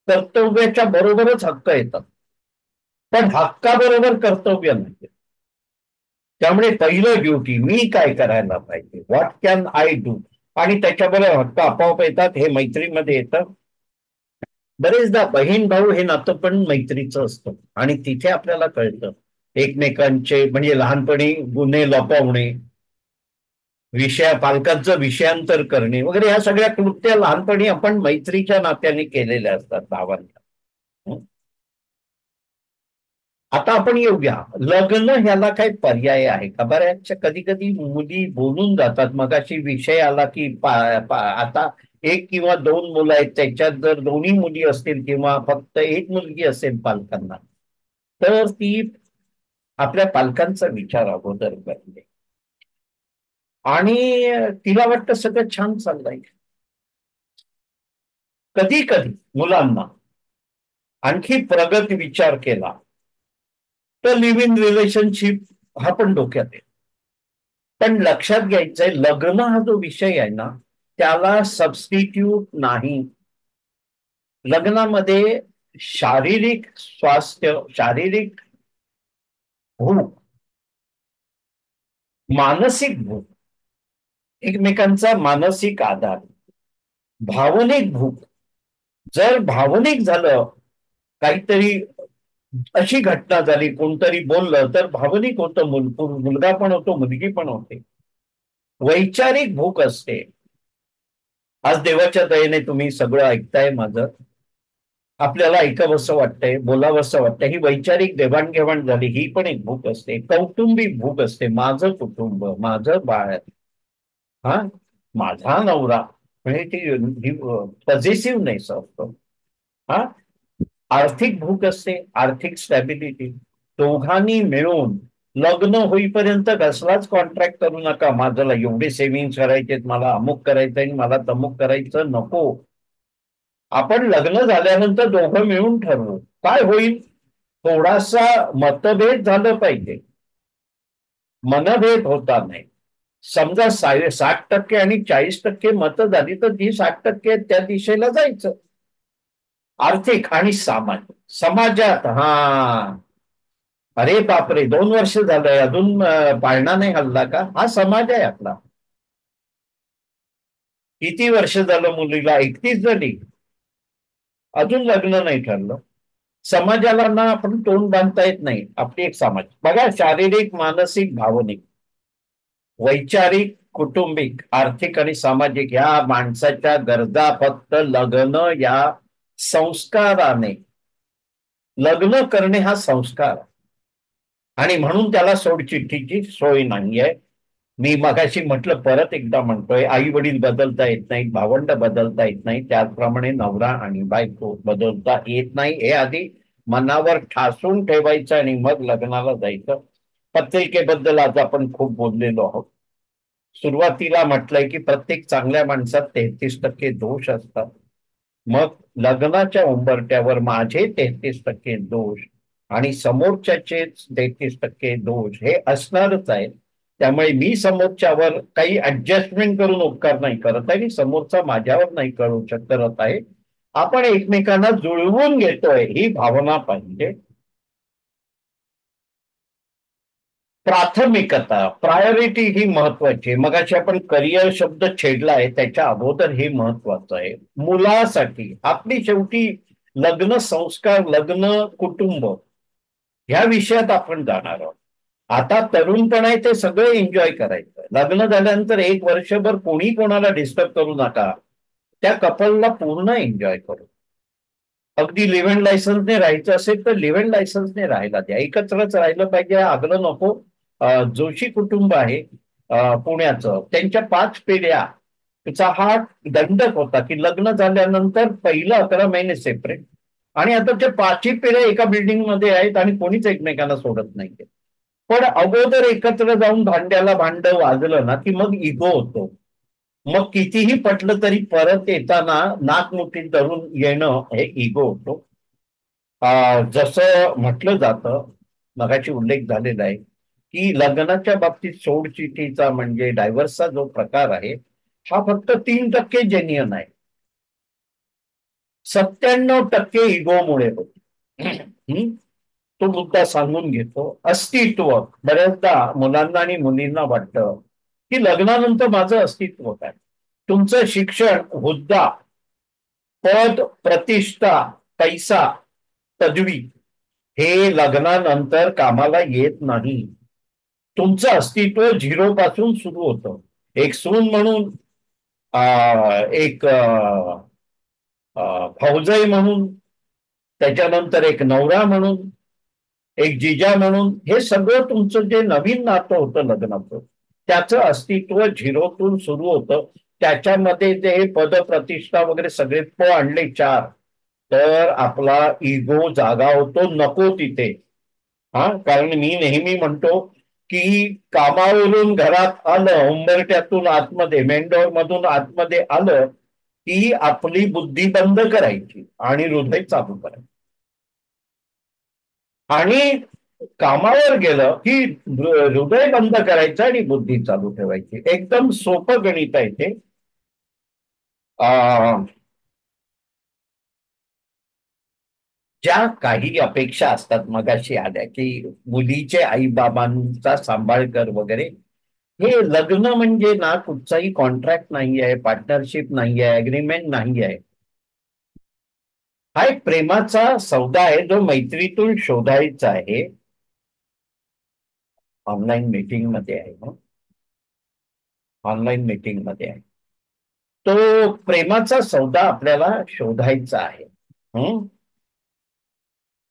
कर्तव्याच्या बरोबरच हक्क येतात, पण हक्काबरोबर कर्तव्य नाही. त्यामुळे पहिलं ड्युटी, मी काय करायला पाहिजे, व्हॉट कॅन आय डू, आणि त्याच्याबरोबर हक्क आपोआप येतात. हे मैत्रीमध्ये येतं. बरेचदा बहीण भाऊ हे नातं पण मैत्रीचं असतं, आणि तिथे आपल्याला कळतं एकमेकांचे, म्हणजे लहानपणी गुन्हे लपवणे, पालकांचं विषयांतर करणे वगैरे, ह्या सगळ्या कृत्या लहानपणी आपण मैत्रीच्या नात्याने केलेल्या असतात भावांना. आता आपण येऊया, लग्न ह्याला काही पर्याय आहे का? बऱ्याचशा कधी कधी मुली बोलून जातात. मगाशी विषय आला की आता एक किंवा दोन मुलं आहेत, त्याच्यात जर दोन्ही मुली असतील किंवा फक्त एक मुलगी असेल पालकांना, तर ती आपल्या पालकांचा विचार अगोदर करते आणि तिला वाटतं सगळं छान चाललंय. कधी कधी मुलांना आणखी प्रगत विचार केला तर लिव्ह इन रिलेशनशिप हा पण डोक्यात आहे. पण लक्षात घ्यायचंय, लग्न हा जो विषय आहे ना, त्याला सबस्टिट्यूट नाही. लग्नामध्ये शारीरिक स्वास्थ्य, शारीरिक भूक, मानसिक भूक, एकमेकांचा मानसिक आधार, भावनिक भूक. जर भावनिक झालं, काहीतरी अशी घटना झाली, कोणतरी बोललं तर भावनिक होतं, मुलगा पण होतो, मुलगी पण होते. वैचारिक भूक असते. आज देवाच्या दयेने तुम्ही सगळं ऐकताय माझं, आपल्याला ऐकावंसं वाटतंय, बोलावंसं वाटतंय. ही वैचारिक देवाणघेवाण झाली, ही पण एक भूक असते. कौटुंबिक भूक असते, माझं कुटुंब, माझं बाळ, हा, माझा नवरा, म्हणजे ती पॉझिटिव्हनेस असतो. हा, आर्थिक भूक असते, आर्थिक स्टॅबिलिटी. दोघांनी मिळून लग्न होईपर्यंत कसलाच कॉन्ट्रॅक्ट करू नका, माझ्याला एवढे सेव्हिंग करायचे, मला अमुक करायचंय, मला तमुक करायचं, नको. आपण लग्न झाल्यानंतर दोघं मिळून ठरवू काय होईल. थोडासा मतभेद झालं पाहिजे, मनभेद होता नाही. समजा 60% आणि 40% मतं झाली तर ती 60% त्या दिशेला जायचं. आर्थिक आणि सामाजिक, समाजात, हा, अरे बापरे, 2 वर्ष झालंय अजून पाळणा नाही हल्ला का? हा समाज आहे आपला. किती वर्ष झालं मुलीला? 31 झाली, अजून लग्न नाही ठरलं. समाजाला ना आपण तोंड बांधता येत नाही. आपली एक समाज बघा, शारीरिक, मानसिक, भावनिक, वैचारिक, कुटुंबिक, आर्थिक आणि सामाजिक या माणसाच्या गरजा फक्त लग्न या संस्काराने, लग्न करणे हा संस्कार, आणि म्हणून त्याला सोडचिठ्ठीची सोय नाहीये. मी मगाशी म्हटलं, परत एकदा म्हणतोय, आई वडील बदलता येत नाहीत, भावंड बदलता येत नाही, त्याचप्रमाणे नवरा आणि बायको बदलता येत नाही. हे आधी मनावर ठासून ठेवायचं आणि मग लग्नाला जायचं. पत्रिकेबद्दल आज आपण खूप बोललेलो आहोत. सुरुवातीला म्हटलंय की प्रत्येक चांगल्या माणसात 33% दोष असतात. मग लग्नाच्या उंबरट्यावर माझे 33% दोष आणि समोरच्याचे 33% दोष हे असणारच आहे. त्यामुळे मी समोरच्यावर काही ऍडजस्टमेंट करून उपकार नाही करत आहे आणि समोरचा माझ्यावर नाही करू करत आहे. आपण एकमेकांना जुळवून घेतोय ही भावना पाहिजे. प्राथमिकता, प्रायोरिटी ही महत्वाची. मगाशी आपण करिअर शब्द छेडला आहे, त्याच्या अगोदर हे महत्वाचं आहे. मुलासाठी आपली शेवटी लग्न संस्कार, लग्न कुटुंब ह्या विषयात आपण जाणार आहोत. आता तरुणपण आहे, ते सगळं एन्जॉय करायचं. लग्न झाल्यानंतर 1 वर्षभर कोणी कोणाला डिस्टर्ब करू नका. त्या कपलला पूर्ण एन्जॉय करू. अगदी लिव्ह इन लायसन्सने राहायचं असेल तर लिव्ह इन लायसन्सने राहायला द्या. एकत्रच राहिलं पाहिजे आग्रह नको. जोशी कुटुंब आहे पुण्याचं, त्यांच्या 5 पिढ्या, त्याचा हा दंडक होता की लग्न झाल्यानंतर पहिलं 11 महिने सेपरेट, आणि आता त्या 5ही पिढ्या एका बिल्डिंगमध्ये आहेत आणि कोणीच एकमेकांना सोडत नाहीये. पण अगोदर एकत्र जाऊन भांड्याला भांड वाजलं ना की मग इगो होतो. मग कितीही पटलं तरी परत येताना नाक मुठीत धरून येणं हे इगो होतो. जसं म्हटलं जातं, मगाशी उल्लेख झालेला आहे की लग्नाच्या बाबतीत सोडचिठ्ठीचा म्हणजे डायव्हर्सचा जो प्रकार आहे, हा फक्त 3% जेन्युइन आहे. 97% इगोमुळे होतो. तो मुद्दा सांगून घेतो. अस्तित्व, बऱ्याचदा मुलांना आणि मुलींना वाटतं की लग्नानंतर माझं अस्तित्व काय? तुमचं शिक्षण, हुद्दा, पद, प्रतिष्ठा, पैसा, पदवी हे लग्नानंतर कामाला येत नाही. तुमचं अस्तित्व झिरो पासून सुरू होतं. एक सून म्हणून, एक भाऊजाई म्हणून, त्याच्यानंतर एक नवरा म्हणून, एक जिजा म्हणून हे सगळं तुमचं जे नवीन नातं होतं लग्नाचं त्याचं अस्तित्व झिरोतून सुरू होतं. त्याच्यामध्ये जे पद प्रतिष्ठा वगैरे सगळे तो आणले चार, तर आपला इगो जागा होतो नको तिथे. हा, कारण मी नेहमी म्हणतो की कामावरून घरात आलं, उंबरट्यातून आतमध्ये, मेंढोर मधून आतमध्ये आलं की आपली बुद्धी बंद करायची आणि हृदय चालू करायचं. आणि कामावर गेलं की हृदय बंद करायचं आणि बुद्धी चालू ठेवायची. एकदम सोपं गणित आहे ते. ज्या काही अपेक्षा असतात मगाशी आल्या की मुलीचे आई बाबांचा सांभाळ कर वगैरे, हे लग्न म्हणजे ना कुठचाही कॉन्ट्रॅक्ट नाही आहे, पार्टनरशिप नाही आहे, अग्रीमेंट नाही आहे. हा एक प्रेमाचा सौदा आहे जो मैत्रीतून शोधायचा आहे. ऑनलाईन मीटिंग मध्ये आहे ना, ऑनलाईन मीटिंग मध्ये आहे. तो प्रेमाचा सौदा आपल्याला शोधायचा आहे. हं?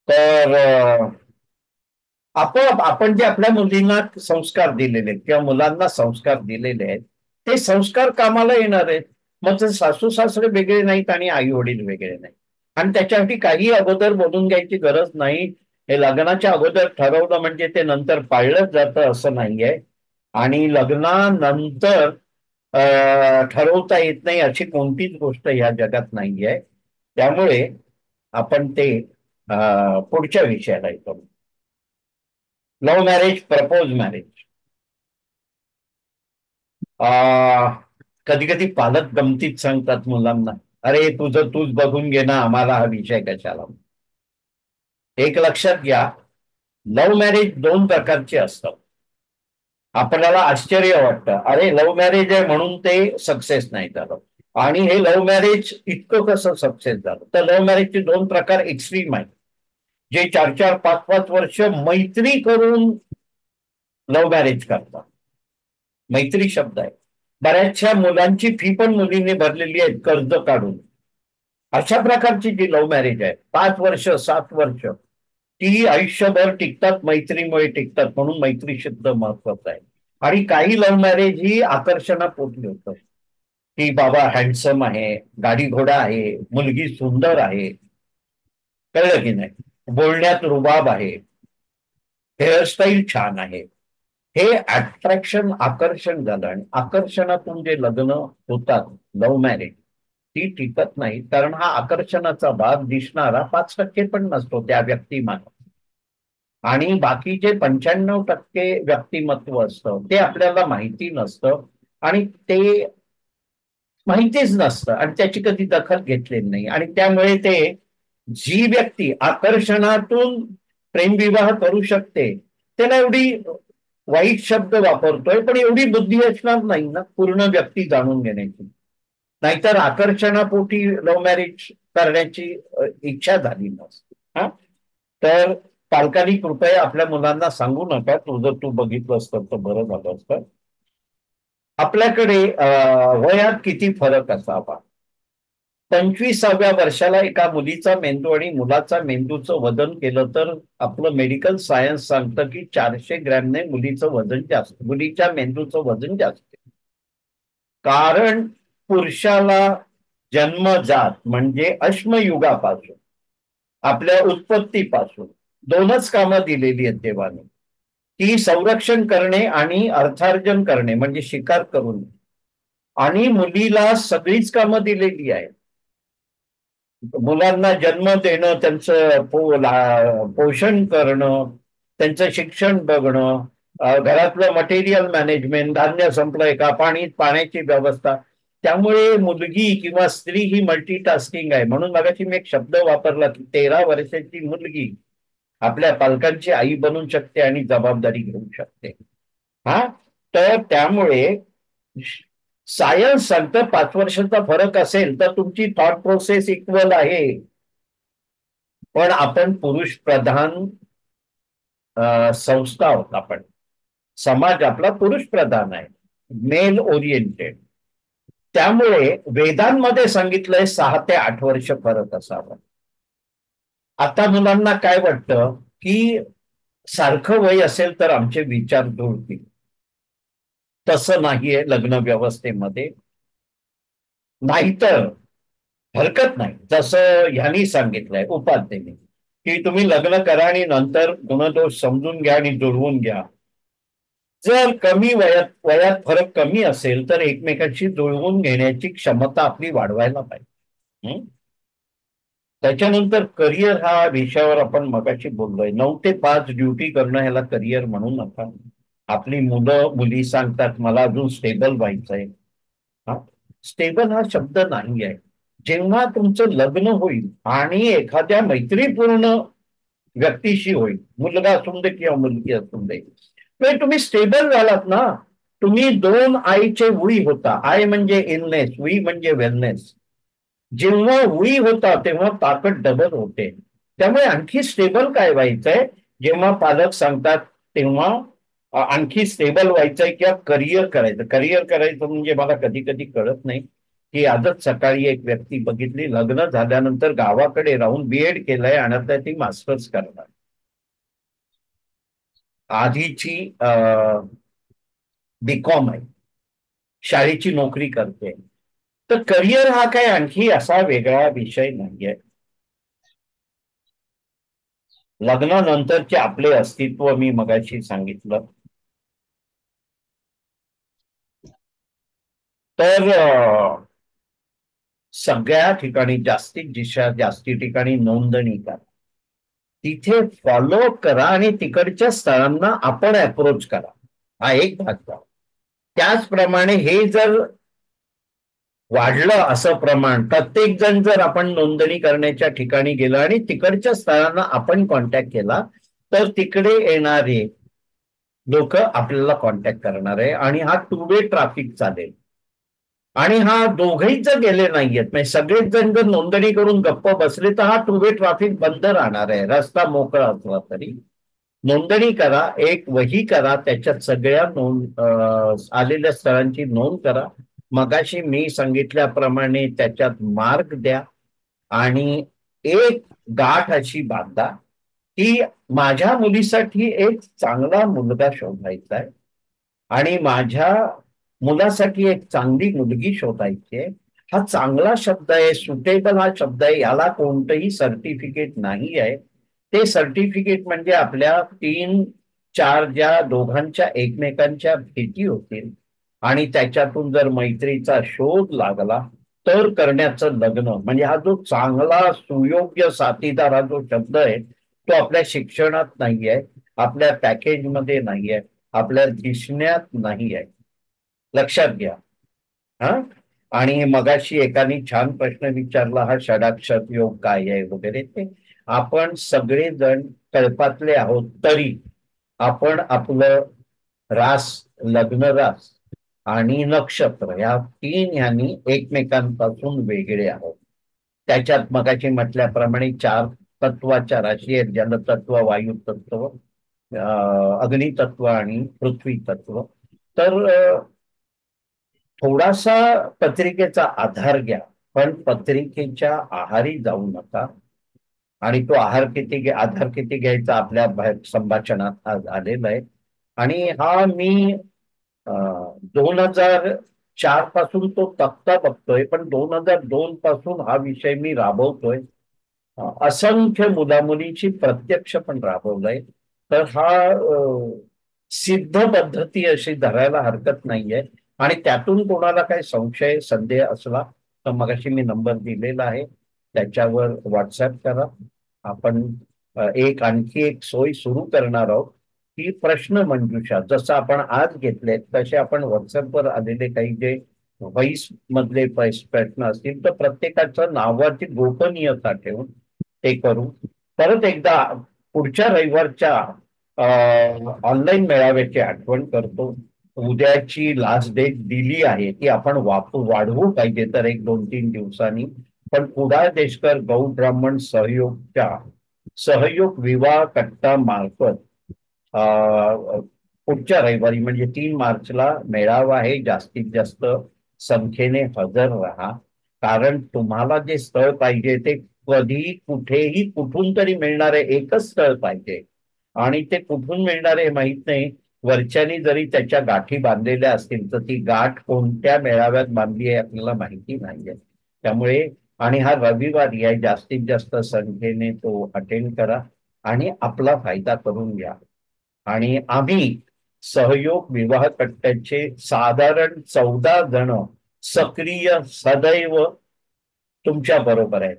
तर आपोआप आपण जे आपल्या मुलींना संस्कार दिलेले आहेत किंवा मुलांना संस्कार दिलेले आहेत ते संस्कार कामाला येणार आहेत. मग ते सासू सासरे वेगळे नाहीत आणि आई वडील वेगळे नाहीत. आणि त्याच्यासाठी काही अगोदर बोलून घ्यायची गरज नाही. हे लग्नाच्या अगोदर ठरवलं म्हणजे ते नंतर पाळलंच जातं असं नाहीये. आणि लग्नानंतर ठरवता येत नाही अशी कोणतीच गोष्ट ह्या जगात नाहीये. त्यामुळे आपण ते पुढच्या विषयाला येतो. Love marriage, propose marriage. कधी कधी पालक गमतीत सांगतात मुलांना, अरे तुझं तूच बघून घे ना, आम्हाला हा विषय कशाला. एक लक्षात घ्या, लव्ह मॅरेज दोन प्रकारचे असतात. आपल्याला आश्चर्य वाटतं, अरे लव्ह मॅरेज आहे म्हणून ते सक्सेस नाही झालं, आणि हे लव्ह मॅरेज इतकं कसं सक्सेस झालं. तर लव्ह मॅरेजचे दोन प्रकार एक्स्ट्रीम आहेत. जे 4-4, 5-5 वर्ष मैत्री करून लव्ह मॅरेज करतात. मैत्री शब्द आहे. बऱ्याचशा मुलांची फी पण मुलींनी भरलेली आहे कर्ज काढून. अशा प्रकारची जी लव्ह मॅरेज आहे 5 वर्ष 7 वर्ष, ती आयुष्यभर टिकतात, मैत्रीमुळे टिकतात. म्हणून मैत्री शब्द महत्वाचा आहे. आणि काही लव्ह मॅरेज ही आकर्षणापोटी होतं, की बाबा हँडसम आहे, गाडी घोडा आहे, मुलगी सुंदर आहे, कळलं की नाही, बोलण्यात रुबाब आहे, हेअरस्टाईल छान आहे. हे अट्रॅक्शन, आकर्षण झालं. आणि आकर्षणातून जे लग्न होतात, लव्ह मॅरेज, ती टिकत नाही. कारण हा आकर्षणाचा भाग दिसणारा 5% पण नसतो त्या व्यक्तिमान, आणि बाकीचे 95% व्यक्तिमत्व असतं ते आपल्याला माहिती नसतं. आणि ते माहितीच नसतं आणि त्याची कधी दखल घेतलेली नाही. आणि त्यामुळे ते, जी व्यक्ती आकर्षणातून प्रेमविवाह करू शकते त्याला एवढी, वाईट शब्द वापरतोय पण एवढी बुद्धी असणार नाही ना पूर्ण व्यक्ती जाणून घेण्याची. नाहीतर आकर्षणापोटी लव्ह मॅरेज करण्याची इच्छा झाली नसते. हा, तर पालकांनी कृपया आपल्या मुलांना सांगू नका तुझं तू बघितलं असतं तर बरं झालं असतं. आपल्याकडे वयात किती फरक असावा. 25व्या वर्षाला एका मुलीचा मेंदू आणि मुलाचा मेंदूचं वजन केलं तर आपलं मेडिकल सायन्स सांगतं की 400 ग्रॅमने मुलीचं वजन जास्त, मुलीच्या मेंदूचं वजन जास्त. कारण पुरुषाला जन्मजात म्हणजे अश्मयुगापासून, आपल्या उत्पत्तीपासून दोनच कामं दिलेली आहेत देवाने, की संरक्षण करणे आणि अर्थार्जन करणे म्हणजे शिकार करून. आणि मुलीला सगळीच कामं दिलेली आहेत. मुलांना जन्म देणं, त्यांचं पोषण करणं, त्यांचं शिक्षण बघणं, घरातलं मटेरियल मॅनेजमेंट, धान्य संपलंय का, पाण्याची व्यवस्था. त्यामुळे मुलगी किंवा स्त्री ही मल्टीटास्किंग आहे. म्हणून मगाशी मी एक शब्द वापरला की 13 वर्षाची मुलगी आपल्या पालकांची आई बनू शकते आणि जबाबदारी घेऊ शकते. हा, तर त्यामुळे सायन्स सांगतं 5 वर्षांचा फरक असेल तर तुमची थॉट प्रोसेस इक्वल आहे. पण आपण पुरुष प्रधान संस्था आहोत. आपण, समाज आपला पुरुष प्रधान आहे, मेल ओरिएंटेड. त्यामुळे वेदांमध्ये सांगितलंय 6 ते 8 वर्ष फरक असावा. आता मुलांना काय वाटतं की सारखं वय असेल तर आमचे विचार जुळतील. तसं नाहीये लग्न व्यवस्थेमध्ये. नाहीतर हरकत नाही, जसं ह्यांनी सांगितलंय उपाध्येने, की तुम्ही लग्न करा आणि नंतर गुणदोष समजून घ्या आणि जुळवून घ्या. जर कमी वयात फरक कमी असेल तर एकमेकांशी जुळवून घेण्याची क्षमता आपली वाढवायला पाहिजे. त्याच्यानंतर करिअर हा विषयावर आपण मगाशी बोललोय. 9 ते 5 ड्युटी करणं ह्याला करिअर म्हणू नका. आपली मुलं मुली सांगतात मला अजून स्टेबल व्हायचंय. हा, स्टेबल हा शब्द नाही आहे. जेव्हा तुमचं लग्न होईल आणि एखाद्या मैत्रीपूर्ण व्यक्तीशी होईल, मुलगा असून दे किंवा मुलगी असून दे, तर तुम्ही स्टेबल झालात ना. तुम्ही दोन आईचे उई होता. आय म्हणजे इलनेस, उई म्हणजे वेलनेस. जेव्हा उई होता तेव्हा ताकद डबल होते. त्यामुळे आणखी स्टेबल काय व्हायचंय, जेव्हा पालक सांगतात तेव्हा आणखी स्टेबल व्हायचंय किंवा करिअर करायचं. करिअर करायचं म्हणजे मला कधी कधी कळत नाही की आजच सकाळी एक व्यक्ती बघितली, लग्न झाल्यानंतर गावाकडे राहून बीएड केलंय आणि आता ती मास्टर्स करणार. आधीची बीकॉम आहे, शाळेची नोकरी करते. तर करिअर हा काय आणखी असा वेगळा विषय नाहीये. लग्नानंतरचे आपले अस्तित्व मी मगाशी सांगितलं. तर सगळ्या ठिकाणी जास्ती ठिकाणी नोंदणी करा. तिथे फॉलोअप करा आणि तिकडच्या स्थळांना आपण अप्रोच करा. हा एक भाग झाला. त्याचप्रमाणे हे जर वाढलं असं प्रमाण, प्रत्येक जण जर आपण नोंदणी करण्याच्या ठिकाणी गेलो आणि तिकडच्या स्थळांना आपण कॉन्टॅक्ट केला तर तिकडे येणारे लोक आपल्याला कॉन्टॅक्ट करणार आहे आणि हा टू वे ट्रॅफिक चालेल. आणि हा दोघेही जर गेले नाहीयेत, म्हणजे सगळेच जण जर नोंदणी करून गप्प बसले तर हा टू वे ट्रॅफिक बंद राहणार आहे. रस्ता मोकळा असला तरी नोंदणी करा, एक वही करा, त्याच्यात सगळ्या आलेल्या स्थळांची नोंद करा. मगाशी मी सांगितल्याप्रमाणे त्याच्यात मार्क द्या आणि एक गाठ अशी बांधा की माझ्या मुलीसाठी एक चांगला मुलगा शोधायचा आहे आणि माझ्या मुलासाठी एक चांगली मुलगी शोधायची आहे. हा चांगला शब्द आहे, सुटेबल हा शब्द आहे, याला कोणतंही सर्टिफिकेट नाही आहे. ते सर्टिफिकेट म्हणजे आपल्या 3-4 ज्या दोघांच्या एकमेकांच्या भेटी होतील आणि त्याच्यातून जर मैत्रीचा शोध लागला तर करण्याचं लग्न. म्हणजे हा जो चांगला सुयोग्य साथीदार हा जो शब्द आहे तो आपल्या शिक्षणात नाहीये, आपल्या पॅकेजमध्ये नाहीये, आपल्या दिसण्यात नाही आहे. लक्षात घ्या. हा, आणि मगाशी एकाने छान प्रश्न विचारला, हा षडाक्षर योग काय आहे वगैरे. ते आपण सगळेजण कल्पातले आहोत तरी आपण आपलं रास, लग्न रास आणि नक्षत्र ह्या 3 ह्यांनी एकमेकांपासून वेगळे आहोत. त्याच्यात मगाशी म्हटल्याप्रमाणे 4 तत्वाच्या राशी आहेत, जलतत्व, वायू तत्व, अग्नितत्व आणि पृथ्वी तत्व. तर थोडासा पत्रिकेचा आधार घ्या, पण पत्रिकेच्या आहारी जाऊ नका. आणि तो आधार किती घ्यायचा आपल्या संभाषणात आज आलेला आहे. आणि हा मी 2004 पासून तो तक्ता बघतोय, पण 2002 पासून हा विषय मी राबवतोय. असंख्य मुलामुलींची प्रत्यक्ष पण राबवलंय. तर हा सिद्ध पद्धती अशी धरायला हरकत नाहीये. आणि त्यातून कोणाला काही संशय संदेह असला तर मगाशी मी नंबर दिलेला आहे, त्याच्यावर व्हॉट्सअप करा. आपण आणखी एक सोय सुरू करणार आहोत की प्रश्न मंजुषा. जसं आपण आज घेतले तसे आपण व्हॉट्सअपवर आलेले काही जे व्हॉइस मधले प्रश्न असतील तर प्रत्येकाचं नावाची गोपनीयता ठेवून ते करू. परत एकदा पुढच्या रविवारच्या ऑनलाईन मेळाव्याची आठवण करतो. उद्याची लास्ट डेट दिली आहे ती आपण वाढवू पाहिजे तर 1-2-3 दिवसांनी. पण कुडाळ देशकर गौ ब्राह्मण सहयोगच्या सहयोग विवाह कट्टा मार्फत पुढच्या रविवारी म्हणजे 3 मार्चला मेळावा आहे. जास्तीत जास्त संख्येने हजर राहा. कारण तुम्हाला जे स्थळ पाहिजे ते कधी कुठेही कुठून तरी मिळणार आहे. एकच स्थळ पाहिजे. आणि ते कुठून मिळणार हे माहित नाही. वरच्यानी जरी त्याच्या गाठी बांधलेल्या असतील तर ती गाठ कोणत्या मेळाव्यात बांधली आहे आपल्याला माहिती नाहीये. त्यामुळे आणि हा रविवारी आहे, जास्तीत जास्त संख्येने तो अटेंड करा आणि आपला फायदा करून घ्या. आणि आम्ही सहयोग विवाह कट्ट्याचे साधारण 14 जण सक्रिय सदैव तुमच्या बरोबर आहेत.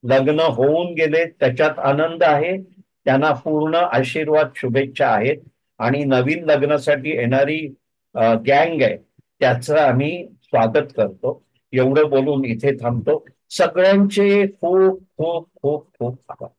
लग्न होऊन गेले त्याच्यात आनंद आहे, त्यांना पूर्ण आशीर्वाद शुभेच्छा आहेत. आणि नवीन लग्नासाठी येणारी गँग आहे त्याचं आम्ही स्वागत करतो. एवढं बोलून इथे थांबतो. सगळ्यांचे खूप खूप खूप खूप आभार.